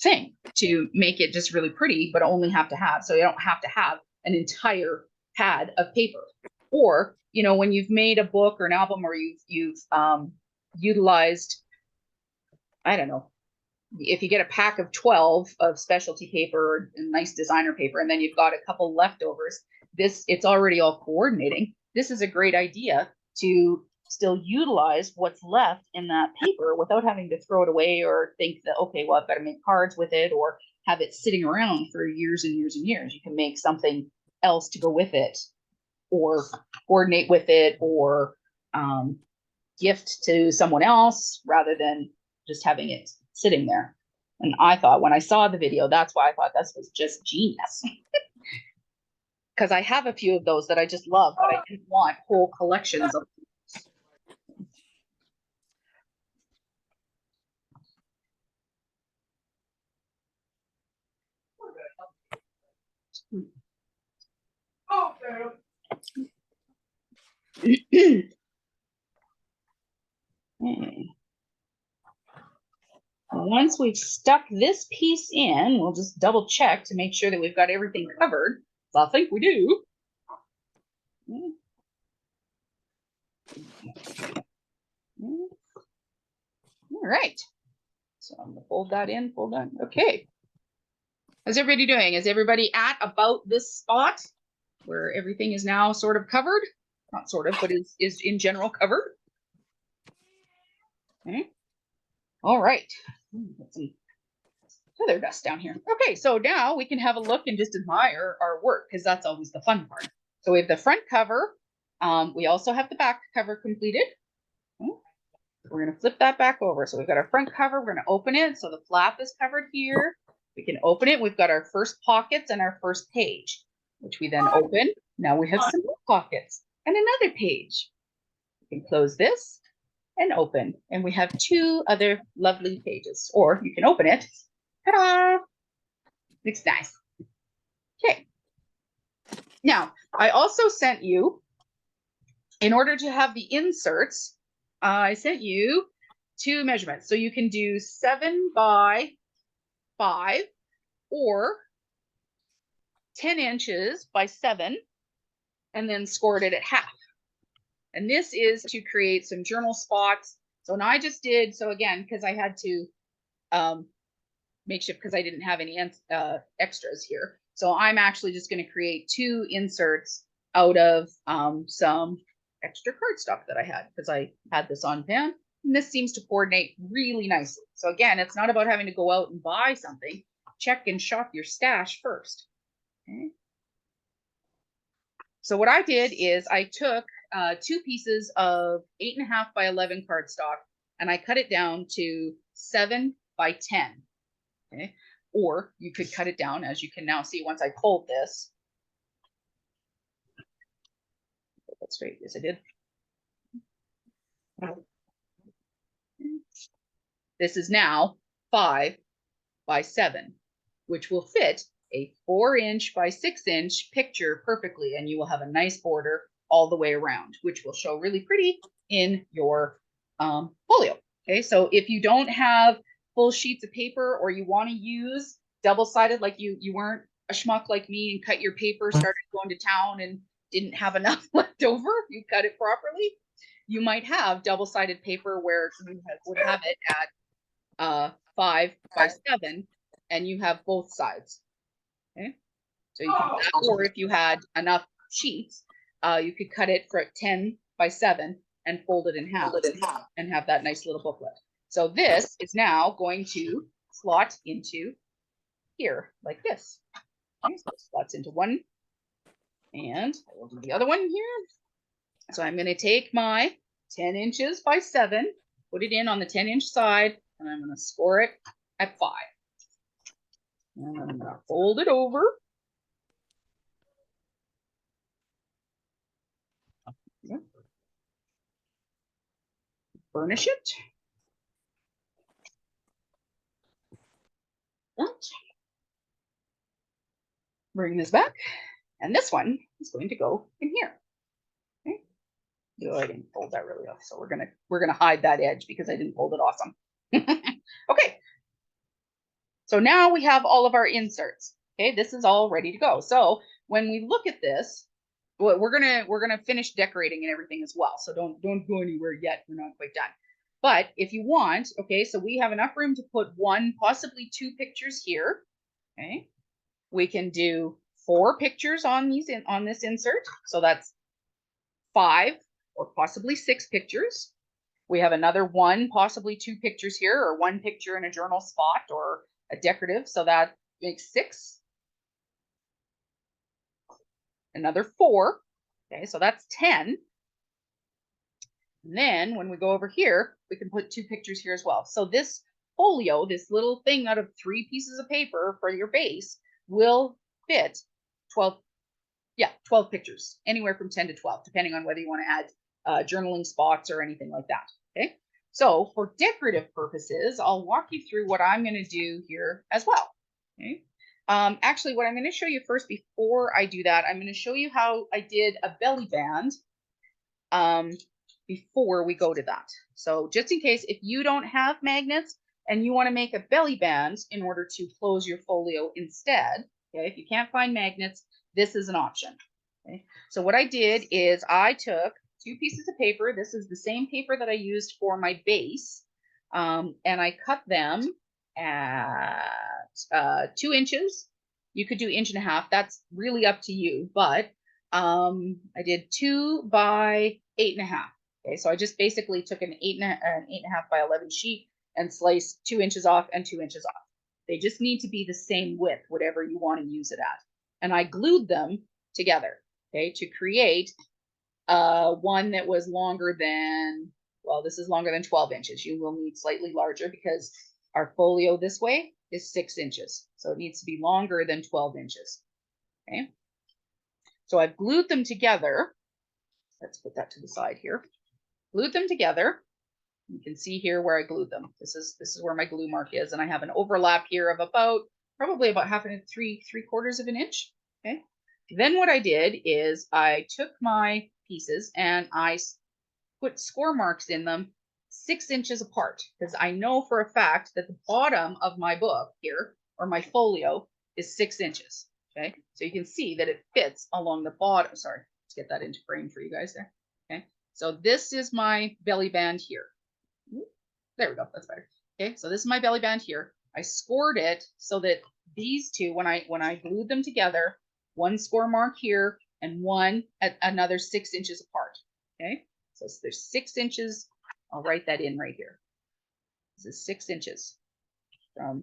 thing to make it just really pretty, but only have to have, so you don't have to have an entire pad of paper. Or, you know, when you've made a book or an album, or you've utilized, I don't know, if you get a pack of 12 of specialty paper and nice designer paper, and then you've got a couple leftovers, it's already all coordinating. This is a great idea to still utilize what's left in that paper without having to throw it away or think that, okay, well, I've got to make cards with it or have it sitting around for years and years and years. You can make something else to go with it or coordinate with it or gift to someone else rather than just having it sitting there. And I thought when I saw the video, that's why I thought this was just genius. Because I have a few of those that I just love, but I didn't want whole collections of Once we've stuck this piece in, we'll just double check to make sure that we've got everything covered. So I think we do. All right. So I'm gonna fold that in, fold that. Okay. How's everybody doing? Is everybody at about this spot where everything is now sort of covered? Not sort of, but is in general covered. Okay. All right. Put some feather dust down here. Okay, so now we can have a look and just admire our work because that's always the fun part. So we have the front cover. We also have the back cover completed. We're going to flip that back over. So we've got our front cover. We're going to open it. So the flap is covered here. We can open it. We've got our first pockets and our first page, which we then open. Now we have some more pockets and another page. We can close this and open. And we have 2 other lovely pages. Or you can open it. Ta-da! Looks nice. Okay. Now, I also sent you, in order to have the inserts, I sent you 2 measurements. So you can do 7 by 5 or 10 inches by 7 and then scored it at half. And this is to create some journal spots. So now I just did, so again, because I had to makeshift because I didn't have any extras here. So I'm actually just going to create 2 inserts out of some extra cardstock that I had because I had this on pan. And this seems to coordinate really nicely. So again, it's not about having to go out and buy something. Check and shop your stash first. Okay. So what I did is I took 2 pieces of 8.5 by 11 cardstock and I cut it down to 7 by 10. Okay. Or you could cut it down, as you can now see once I pulled this. Put that straight as I did. This is now 5 by 7, which will fit a 4-inch by 6-inch picture perfectly, and you will have a nice border all the way around, which will show really pretty in your folio. Okay, so if you don't have full sheets of paper or you want to use double-sided, like you weren't a schmuck like me and cut your paper, started going to town and didn't have enough left over, you cut it properly, you might have double-sided paper where you would have it at 5 by 7 and you have both sides. Okay, so you can, or if you had enough sheets, you could cut it for 10 by 7 and fold it in half and have that nice little booklet. So this is now going to slot into here like this. Okay, so it slots into one, and I will do the other one here. So I'm going to take my 10 inches by 7, put it in on the 10-inch side, and I'm going to score it at 5. And I'm going to fold it over. Yep. Burnish it. Bring this back, and this one is going to go in here. Okay. Oh, I didn't fold that really well, so we're gonna hide that edge because I didn't fold it awesome. Okay. So now we have all of our inserts. Okay, this is all ready to go. So when we look at this, well, we're gonna finish decorating and everything as well. So don't go anywhere yet. We're not quite done. But if you want, okay, so we have enough room to put 1, possibly 2 pictures here. Okay, we can do 4 pictures on this insert. So that's 5 or possibly 6 pictures. We have another 1, possibly 2 pictures here, or 1 picture in a journal spot or a decorative. So that makes 6. Another 4. Okay, so that's 10. And then when we go over here, we can put 2 pictures here as well. So this folio, this little thing out of 3 pieces of paper for your base, will fit 12 pictures, anywhere from 10 to 12, depending on whether you want to add journaling spots or anything like that. Okay, so for decorative purposes, I'll walk you through what I'm going to do here as well. Okay, actually, what I'm going to show you first before I do that, I'm going to show you how I did a belly band before we go to that. So just in case, if you don't have magnets and you want to make a belly band in order to close your folio instead, okay, if you can't find magnets, this is an option. Okay, so what I did is I took 2 pieces of paper. This is the same paper that I used for my base, and I cut them at 2 inches. You could do 1.5 inches. That's really up to you, but I did 2 by 8.5. Okay, so I just basically took an 8.5 by 11 sheet and sliced 2 inches off and 2 inches off. They just need to be the same width, whatever you want to use it at. And I glued them together, okay, to create one that was longer than, well, this is longer than 12 inches. You will need slightly larger because our folio this way is 6 inches. So it needs to be longer than 12 inches. Okay. So I've glued them together. Let's put that to the side here. Glued them together. You can see here where I glued them. This is where my glue mark is, and I have an overlap here of probably about 3/4 of an inch. Okay. Then what I did is I took my pieces and I put score marks in them 6 inches apart, because I know for a fact that the bottom of my book here, or my folio, is 6 inches. Okay, so you can see that it fits along the bottom. Sorry, let's get that into frame for you guys there. Okay, so this is my belly band here. There we go, that's better. Okay, so this is my belly band here. I scored it so that these two, when I glued them together, 1 score mark here and 1 at another 6 inches apart. Okay, so there's 6 inches. I'll write that in right here. This is 6 inches from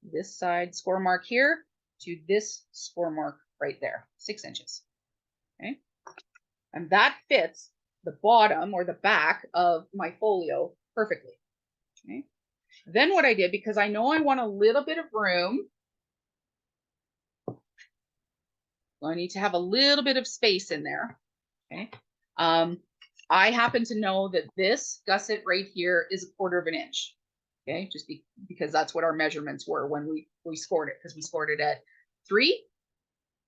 this side score mark here to this score mark right there, 6 inches. Okay, and that fits the bottom or the back of my folio perfectly. Okay, then what I did, because I know I want a little bit of room, I need to have a little bit of space in there. Okay, I happen to know that this gusset right here is 1/4 of an inch. Okay, just because that's what our measurements were when we scored it, because we scored it at 3,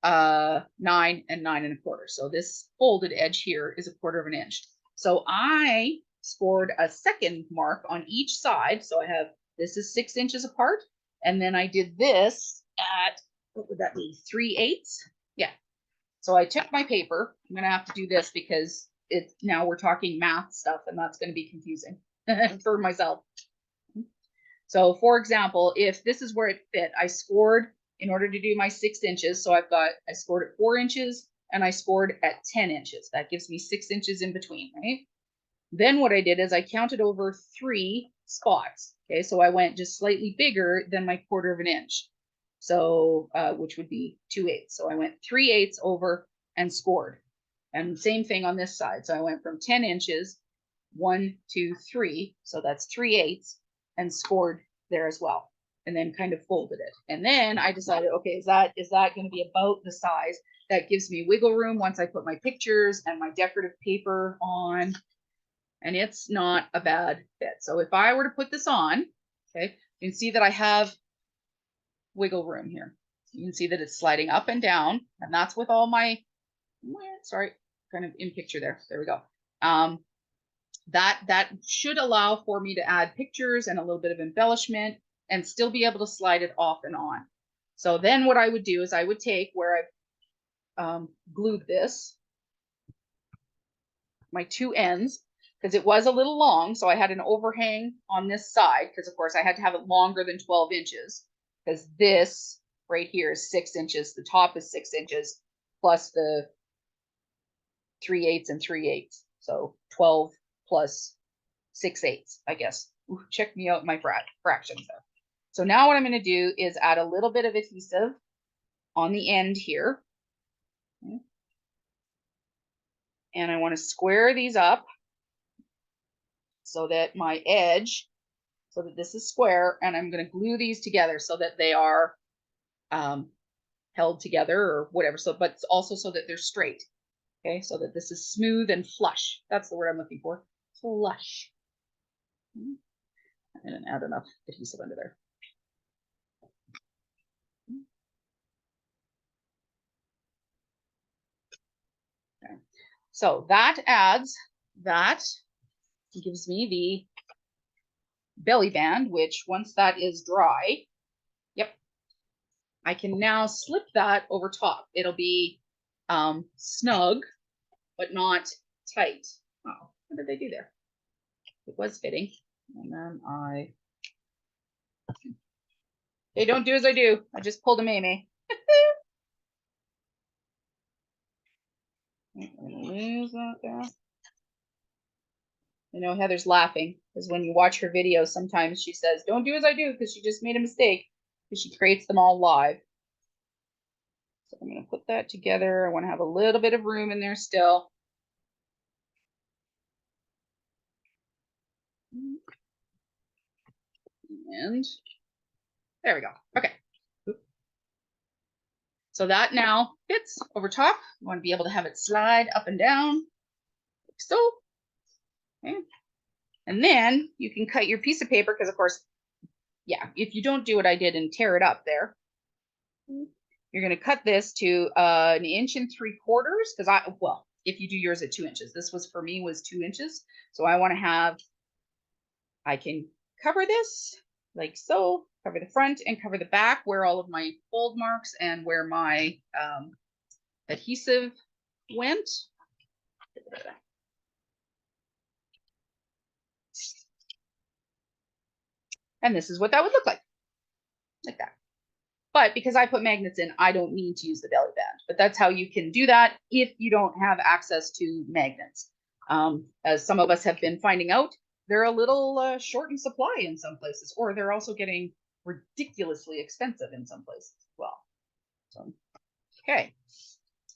9, and 9 1/4. So this folded edge here is 1/4 of an inch. So I scored a second mark on each side. So I have, this is 6 inches apart, and then I did this at what would that be? 3/8? Yeah. So I took my paper. I'm gonna have to do this because now we're talking math stuff, and that's gonna be confusing for myself. So for example, if this is where it fit, I scored in order to do my 6 inches. So I scored at 4 inches and I scored at 10 inches. That gives me 6 inches in between, right? Then what I did is I counted over 3 spots. Okay, so I went just slightly bigger than my 1/4 of an inch. So, which would be 2/8. So I went 3/8 over and scored. And same thing on this side. So I went from 10 inches, 1, 2, 3. So that's 3/8 and scored there as well. And then kind of folded it. And then I decided, okay, is that going to be about the size that gives me wiggle room once I put my pictures and my decorative paper on? And it's not a bad fit. So if I were to put this on, okay, you can see that I have wiggle room here. You can see that it's sliding up and down, and that's with all my, sorry, kind of in picture there. There we go. That should allow for me to add pictures and a little bit of embellishment and still be able to slide it off and on. So then what I would do is I would take where I've glued this, my 2 ends, because it was a little long. So I had an overhang on this side because of course I had to have it longer than 12 inches because this right here is 6 inches. The top is 6 inches plus the 3/8 and 3/8. So 12 plus 6/8, I guess. Ooh, check me out my fractions there. So now what I'm going to do is add a little bit of adhesive on the end here. Okay. And I want to square these up so that my edge, so that this is square, and I'm going to glue these together so that they are held together or whatever. So, but also so that they're straight. Okay, so that this is smooth and flush. That's the word I'm looking for. Flush. I didn't add enough adhesive under there. Okay. So that gives me the belly band, which once that is dry, yep, I can now slip that over top. It'll be snug, but not tight. Oh, what did they do there? It was fitting. And then they don't do as I do. I just pulled a Maymay. Lose that there. You know, Heather's laughing because when you watch her videos, sometimes she says, don't do as I do because she just made a mistake because she creates them all live. So I'm going to put that together. I want to have a little bit of room in there still. And there we go. Okay. So that now fits over top. You want to be able to have it slide up and down, like so. Okay. And then you can cut your piece of paper because, of course, yeah, if you don't do what I did and tear it up there, you're going to cut this to 1 3/4 because well, if you do yours at 2 inches, this was for me was 2 inches. So I want to have, I can cover this like so, cover the front and cover the back where all of my fold marks and where my adhesive went. And this is what that would look like that. But because I put magnets in, I don't need to use the belly band. But that's how you can do that if you don't have access to magnets. As some of us have been finding out, they're a little short in supply in some places, or they're also getting ridiculously expensive in some places as well. So, okay.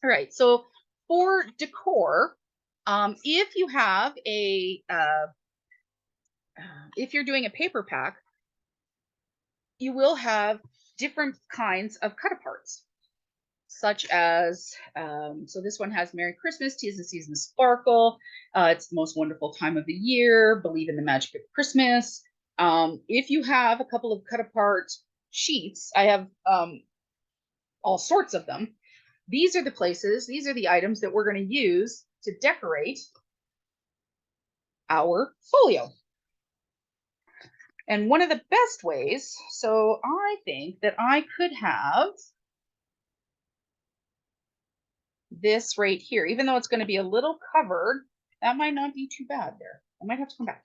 All right. So for decor, if you have if you're doing a paper pack, you will have different kinds of cut aparts, such as, so this one has Merry Christmas, Tis the Season Sparkle. It's the most wonderful time of the year. Believe in the magic of Christmas. If you have a couple of cut apart sheets, I have all sorts of them. These are the places, these are the items that we're going to use to decorate our folio. And one of the best ways, so I think that I could have, this right here, even though it's going to be a little covered, that might not be too bad there. I might have to come back.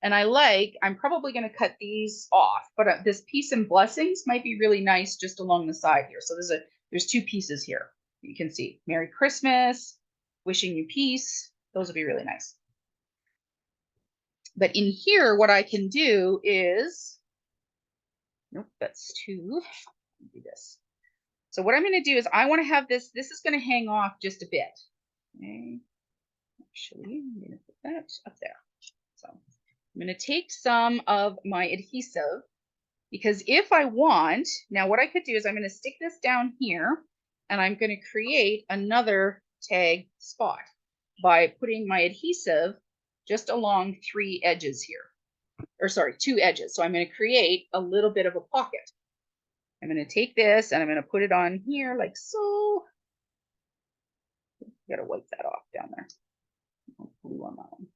And I'm probably going to cut these off, but this peace and blessings might be really nice just along the side here. So there's two pieces here. You can see Merry Christmas, wishing you peace. Those would be really nice. But in here, what I can do is, nope, that's two. Do this. So what I'm going to do is I want to have this is going to hang off just a bit. Okay. Actually, I'm going to put that up there. So I'm going to take some of my adhesive, because if I want, now what I could do is I'm going to stick this down here and I'm going to create another tag spot by putting my adhesive just along three edges here, or sorry, two edges. So I'm going to create a little bit of a pocket. I'm going to take this and I'm going to put it on here like so. Got to wipe that off down there. Glue on that one.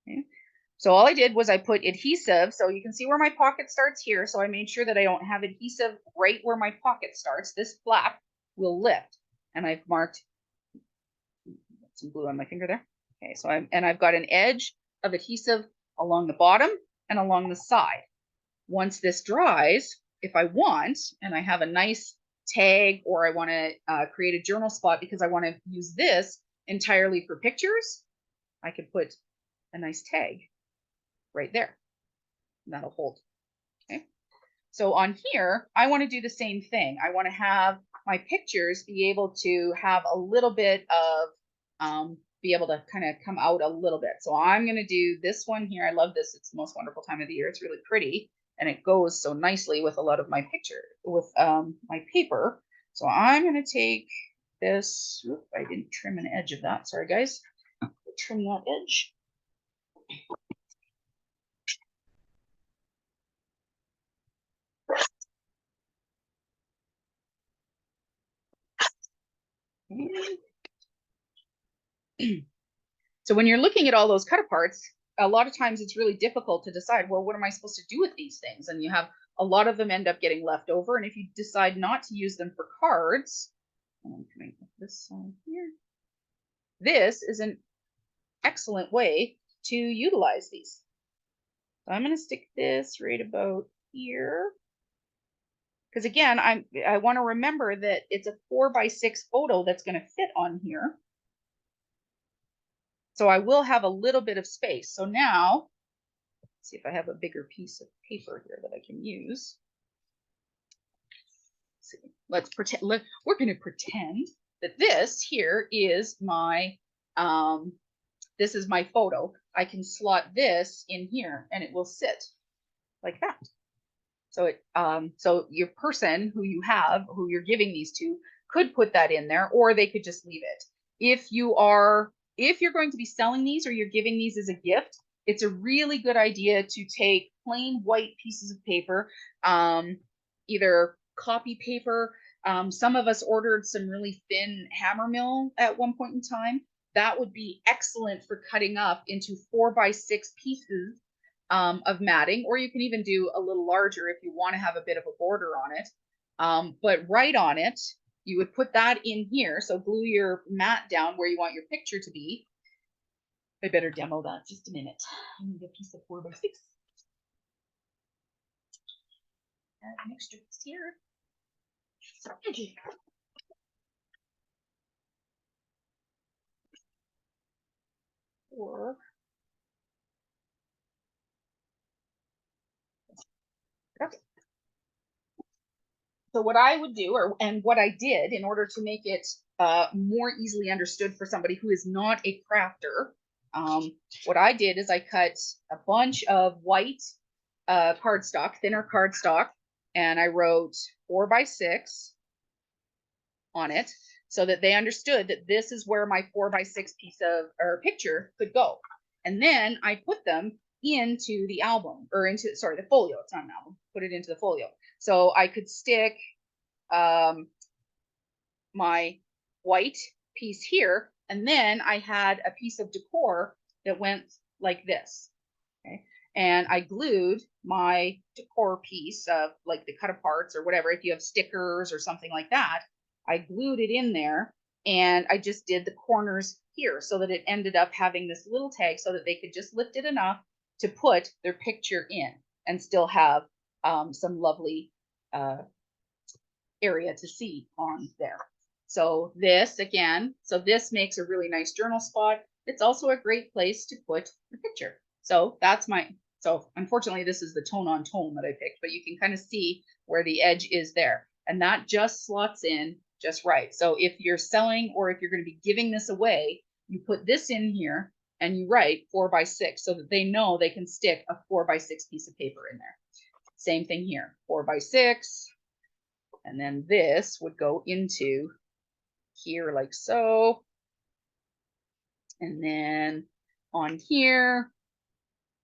Okay. So all I did was I put adhesive, so you can see where my pocket starts here. So I made sure that I don't have adhesive right where my pocket starts. This flap will lift, and I've marked some glue on my finger there. Okay, so I've got an edge of adhesive along the bottom and along the side. Once this dries, if I want, and I have a nice tag, or I want to create a journal spot because I want to use this entirely for pictures, I could put a nice tag right there. And that'll hold. Okay. So on here, I want to do the same thing. I want to have my pictures be able to have a little bit of, be able to kind of come out a little bit. So I'm going to do this one here. I love this. It's the most wonderful time of the year. It's really pretty. And it goes so nicely with a lot of my picture, with my paper. So I'm going to take this. Oop, I didn't trim an edge of that. Sorry, guys. Trim that edge. So when you're looking at all those cut aparts, a lot of times it's really difficult to decide, well, what am I supposed to do with these things? And you have a lot of them end up getting left over. And if you decide not to use them for cards, I'm going to put this on here. This is an excellent way to utilize these. So I'm going to stick this right about here. Because again, I want to remember that it's a 4x6 photo that's going to fit on here. So I will have a little bit of space. So now, let's see if I have a bigger piece of paper here that I can use. Let's see. Let's pretend. We're going to pretend that this here is my this is my photo. I can slot this in here and it will sit like that. So so your person who you're giving these to could put that in there, or they could just leave it. If you're going to be selling these or you're giving these as a gift, it's a really good idea to take plain white pieces of paper, either copy paper. Some of us ordered some really thin hammer mill at one point in time. That would be excellent for cutting up into 4x6 pieces of matting, or you can even do a little larger if you want to have a bit of a border on it. But right on it, you would put that in here. So glue your mat down where you want your picture to be. I better demo that just a minute. I need a piece of 4x6. Add an extra piece here. Okay. Or okay. So what I would do, and what I did in order to make it more easily understood for somebody who is not a crafter, what I did is I cut a bunch of white cardstock, thinner cardstock, and I wrote 4x6 on it so that they understood that this is where my 4x6 piece of or picture could go. And then I put them into the album, or into, sorry, the folio. It's not an album. Put it into the folio. So I could stick my white piece here, and then I had a piece of decor that went like this. Okay. and I glued my decor piece of like the cut aparts or whatever. If you have stickers or something like that, I glued it in there, and I just did the corners here so that it ended up having this little tag so that they could just lift it enough to put their picture in and still have some lovely area to see on there. So this again, so this makes a really nice journal spot. It's also a great place to put the picture. So that's my, so unfortunately this is the tone on tone that I picked, but you can kind of see where the edge is there. And that just slots in just right. So if you're selling or if you're going to be giving this away, you put this in here and you write 4x6 so that they know they can stick a 4x6 piece of paper in there. Same thing here, 4x6. And then this would go into here like so. And then on here,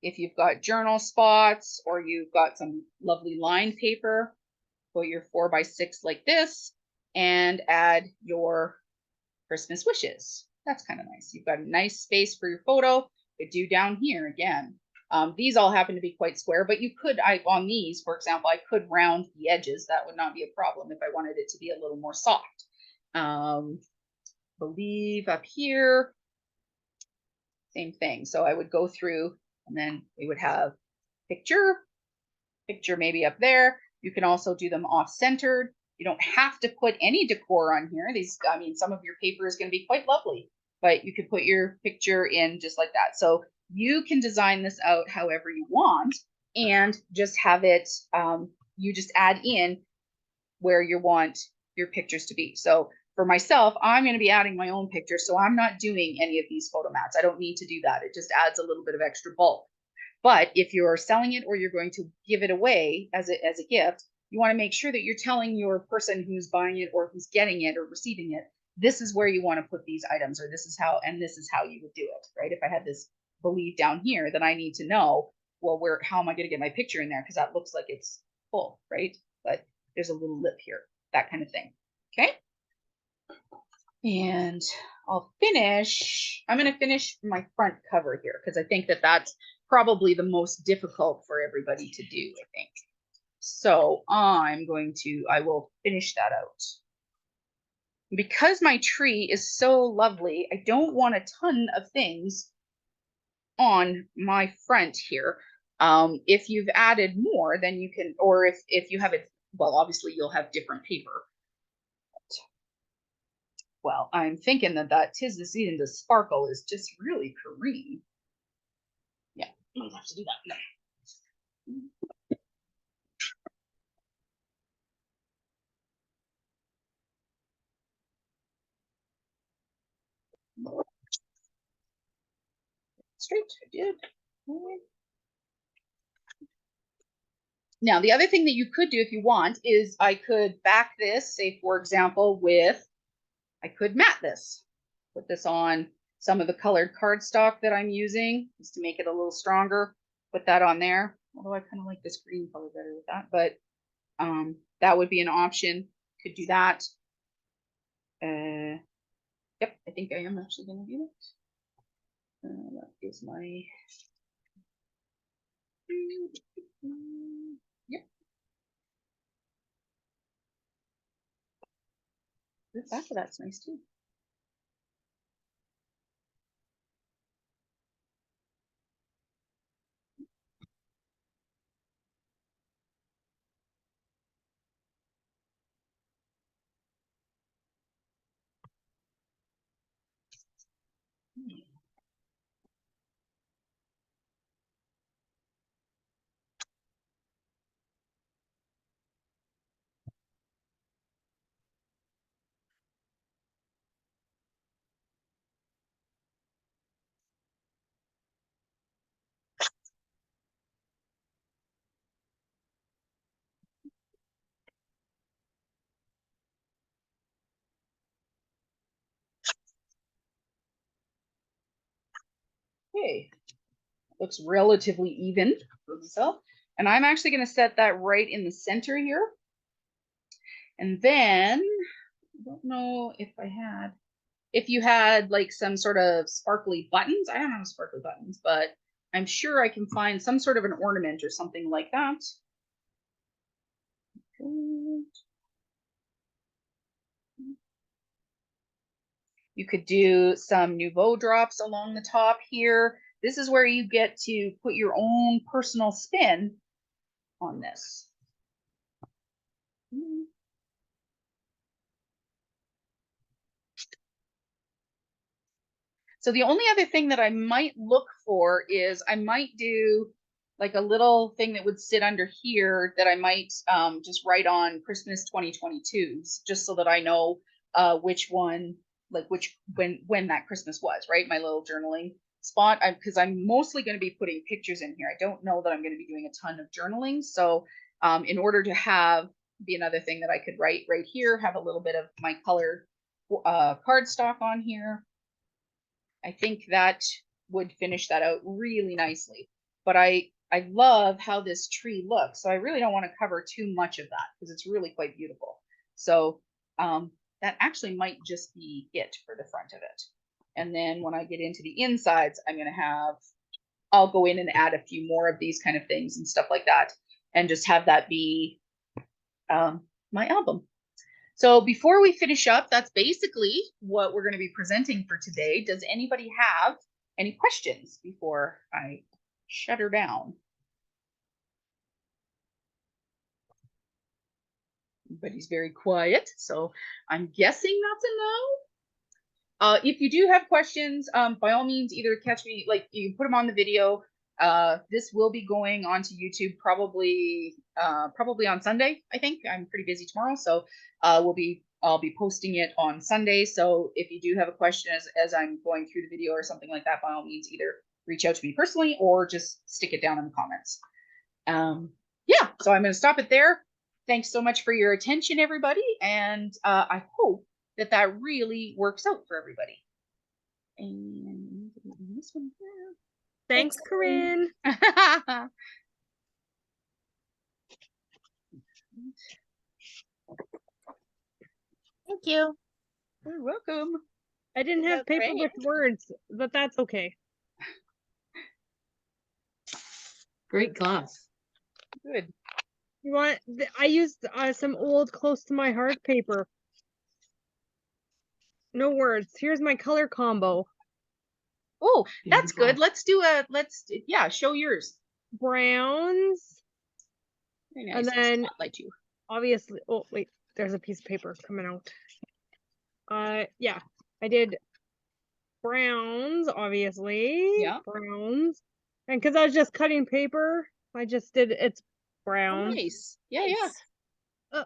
if you've got journal spots or you've got some lovely lined paper, put your 4x6 like this and add your Christmas wishes. That's kind of nice. You've got a nice space for your photo. You could do down here again. These all happen to be quite square, but you could, on these, for example, I could round the edges. That would not be a problem if I wanted it to be a little more soft. Believe up here, same thing. So I would go through and then we would have picture maybe up there. You can also do them off-centered. You don't have to put any decor on here. These, I mean, some of your paper is going to be quite lovely, but you could put your picture in just like that. So you can design this out however you want and just have it, you just add in where you want your pictures to be. So for myself, I'm going to be adding my own picture. So I'm not doing any of these photo mats. I don't need to do that. It just adds a little bit of extra bulk. But if you're selling it or you're going to give it away as a gift, you want to make sure that you're telling your person who's buying it or who's getting it or receiving it, this is where you want to put these items, or this is how, and this is how you would do it, right? If I had this believe down here, then I need to know, well, how am I going to get my picture in there? Because that looks like it's full, right? But there's a little lip here, that kind of thing. Okay. And I'm going to finish my front cover here because I think that that's probably the most difficult for everybody to do, I think. So I will finish that out. Because my tree is so lovely, I don't want a ton of things on my front here. If you've added more, then you can, or if you have it, well, obviously you'll have different paper. Well, I'm thinking that 'tis the season to sparkle is just really Korean. Yeah, I don't have to do that. No. Straight, I did. Now, the other thing that you could do if you want is I could back this, say, for example, I could mat this. Put this on some of the colored cardstock that I'm using just to make it a little stronger. Put that on there. Although I kind of like this green color better with that, but that would be an option. Could do that. Yep, I think I am actually going to do it. That is my. Yep. The back of that's nice too. Okay, looks relatively even for myself. And I'm actually going to set that right in the center here. And then, I don't know if you had like some sort of sparkly buttons. I don't have sparkly buttons, but I'm sure I can find some sort of an ornament or something like that. You could do some Nouveau drops along the top here. This is where you get to put your own personal spin on this. So the only other thing that I might look for is I might do like a little thing that would sit under here that I might just write on Christmas 2022, just so that I know which one, like when that Christmas was, right? My little journaling spot, because I'm mostly going to be putting pictures in here. I don't know that I'm going to be doing a ton of journaling. So in order to have, be another thing that I could write right here, have a little bit of my colored cardstock on here. I think that would finish that out really nicely. But I love how this tree looks. So I really don't want to cover too much of that because it's really quite beautiful. So that actually might just be it for the front of it. And then when I get into the insides, I'm going to have, I'll go in and add a few more of these kind of things and stuff like that. And just have that be my album. So before we finish up, that's basically what we're going to be presenting for today. Does anybody have any questions before I shut her down? Everybody's very quiet, so I'm guessing that's a no. If you do have questions, by all means, either catch me, like you can put them on the video. This will be going onto YouTube probably on Sunday. I think I'm pretty busy tomorrow, so I'll be posting it on Sunday. So if you do have a question as I'm going through the video or something like that, by all means, either reach out to me personally or just stick it down in the comments. Yeah, so I'm going to stop it there. Thanks so much for your attention, everybody, and I hope that really works out for everybody. And this one here. Thanks, Corinne. Thank you. You're welcome. I didn't have paper Great. with words, but that's okay. Great class. Good. You want? I used some old close to my heart paper. No words. Here's my color combo. Oh, that's Beautiful. good. Yeah, show yours. Browns. Very nice. And then Spotlight you. obviously, oh wait, there's a piece of paper coming out. Yeah, I did browns, obviously. Yeah. Browns. And because I was just cutting paper, I just did it's brown. Nice. Yeah, yeah.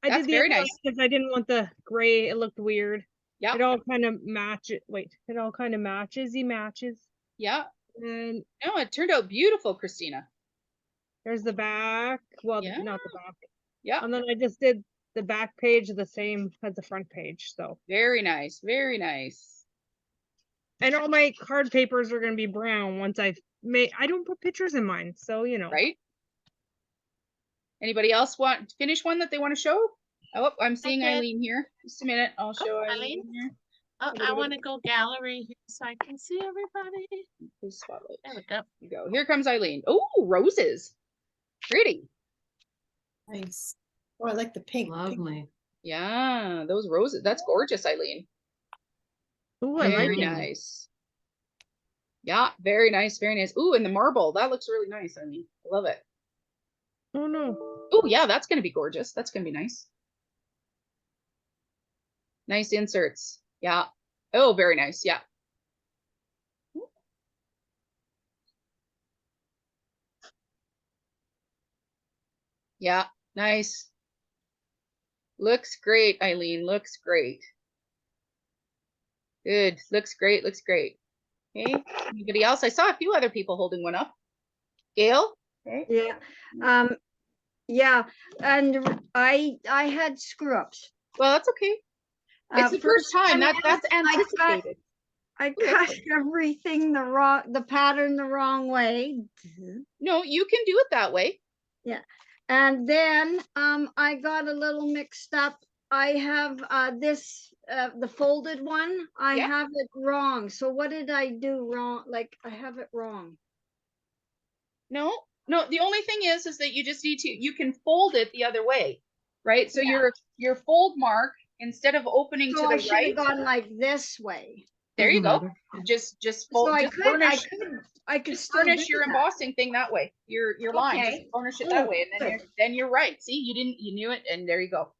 I That's did the very other nice. because I didn't want the gray. It looked weird. Yeah. It all kind of matches. Wait, it all kind of matches. He matches. Yeah. And No, it turned out beautiful, Christina. there's the back. Well, Yeah. not the back. Yeah. And then I just did the back page the same as the front page. So, Very nice. Very nice. and all my card papers are going to be brown once I've made. I don't put pictures in mine, so you know. Right? Anybody else want to finish one that they want to show? Oh, I'm seeing did. Eileen here. Just a minute. I'll show Oh, Eileen here. Oh, I want to go gallery here so I can see everybody. Please spotlight. There we go. Here you go. Here comes Eileen. Oh, roses. Pretty. Nice. Oh, I like the pink. Pink. Lovely. Yeah, those roses. That's gorgeous, Eileen. Ooh, I like Very it. nice. Yeah, very nice. Very nice. Ooh, and the marble. That looks really nice, Eileen. I love it. Oh no. Oh, yeah, that's going to be gorgeous. That's going to be nice. Nice inserts. Yeah. Oh, very nice. Yeah. Yeah, nice. Looks great, Eileen. Looks great. Good. Looks great. Looks great. Okay. Anybody else? I saw a few other people holding one up. Gail? Okay. Yeah, yeah, and I had screw ups. Well, that's okay. It's the first time. That's anticipated. I cut everything the pattern the wrong way. No, you can do it that way. Yeah, and then I got a little mixed up I have this the folded one. I Yeah. have it wrong. So what did I do wrong? Like I have it wrong. No, no, the only thing is that you just need to, you can fold it the other way, right? So Yeah. your fold mark, instead of opening So to I the should right, have gone like this way. there you Doesn't go. matter. Just So fold, I just could burnish, just still do burnish your that. embossing thing that way. Your line, just Okay. burnish it that Oh, way, and good. then you're right. See, you knew it, and there you go.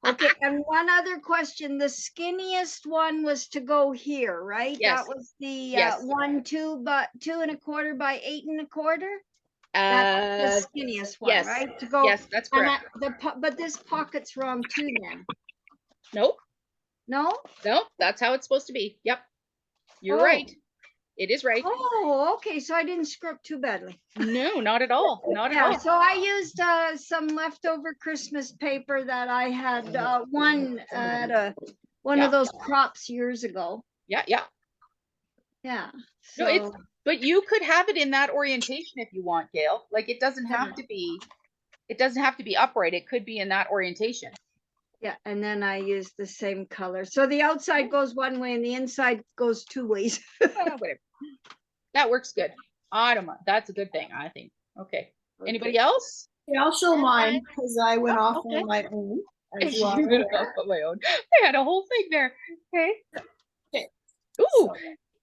Okay, and one other question, the skinniest one was to go here, right? Yes. That was the Yes. 2 2.25 by 8.25. That's the skinniest one, yes. right? To go. Yes, that's And correct. but this pocket's wrong too then. Nope, No? nope, that's how it's supposed to be. Yep, you're Oh. right. It is right. Oh, okay, so I didn't screw up too badly. No, not at all. Not at Yeah, all. so I used some leftover Christmas paper that I had won at one Yeah. of those crops years ago. Yeah, yeah. Yeah. No, So but you could have it in that orientation if you want, Gail. Like it doesn't have to be upright. It could be in that orientation. yeah, and then I used the same color. So the outside goes one way and the inside goes 2 ways. Whatever. That works good. I don't mind. That's a good thing, I think. Okay. Anybody else? Yeah, I'll show mine because I went off okay. on my own. I As you are went aware. off on my own. I had a whole thing there. Okay. Okay. Ooh, So-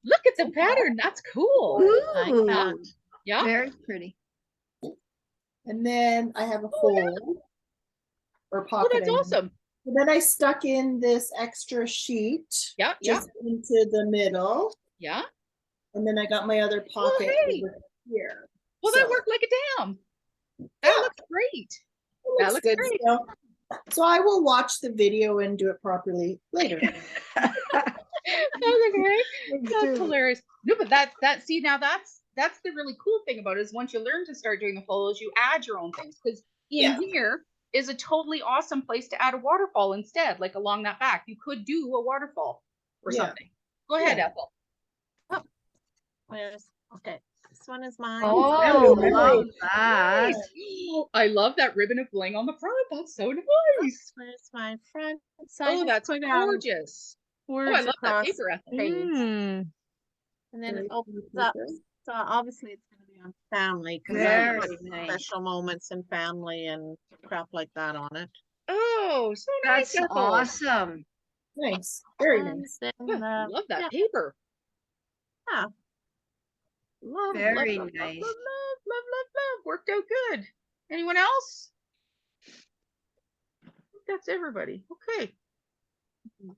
look at the pattern. That's cool. Like Ooh, that. Yeah. very pretty. And then I have a Oh, yeah. fold or Oh, pocket. that's I mean. awesome. And then I stuck in this extra sheet Yeah, yeah, just into the middle. yeah. And then I got my other pocket hey. over here. Well, that So, worked like a damn. That Yeah. looks great. it That looks looks good. great. So I will watch the video and do it properly later. That's okay. That's too. hilarious. No, but see now that's the really cool thing about it is once you learn to start doing the follows, you add your own things because in Yeah. here is a totally awesome place to add a waterfall instead, like along that back. You could do a waterfall or Yeah. something. Go ahead, Yeah. Ethel. Where's, okay, this one is mine. Oh, Very love nice. that. I love that ribbon of bling on the front. That's so nice. Where's my front? So I Oh, just that's put, gorgeous. Oh, I words love that across paper, Ethel. the page. Mm. And then Very it opens pretty up. paper. So obviously it's going to be on family because Very I put nice. special moments in family and crap like that on it. Oh, so nice, That's Ethel. awesome. Nice. Very And nice. then, Yeah, love that yeah, paper. yeah. Love, Very love, love, nice. love, love, love, love, love. Worked out good. Anyone else? I think that's everybody. Okay.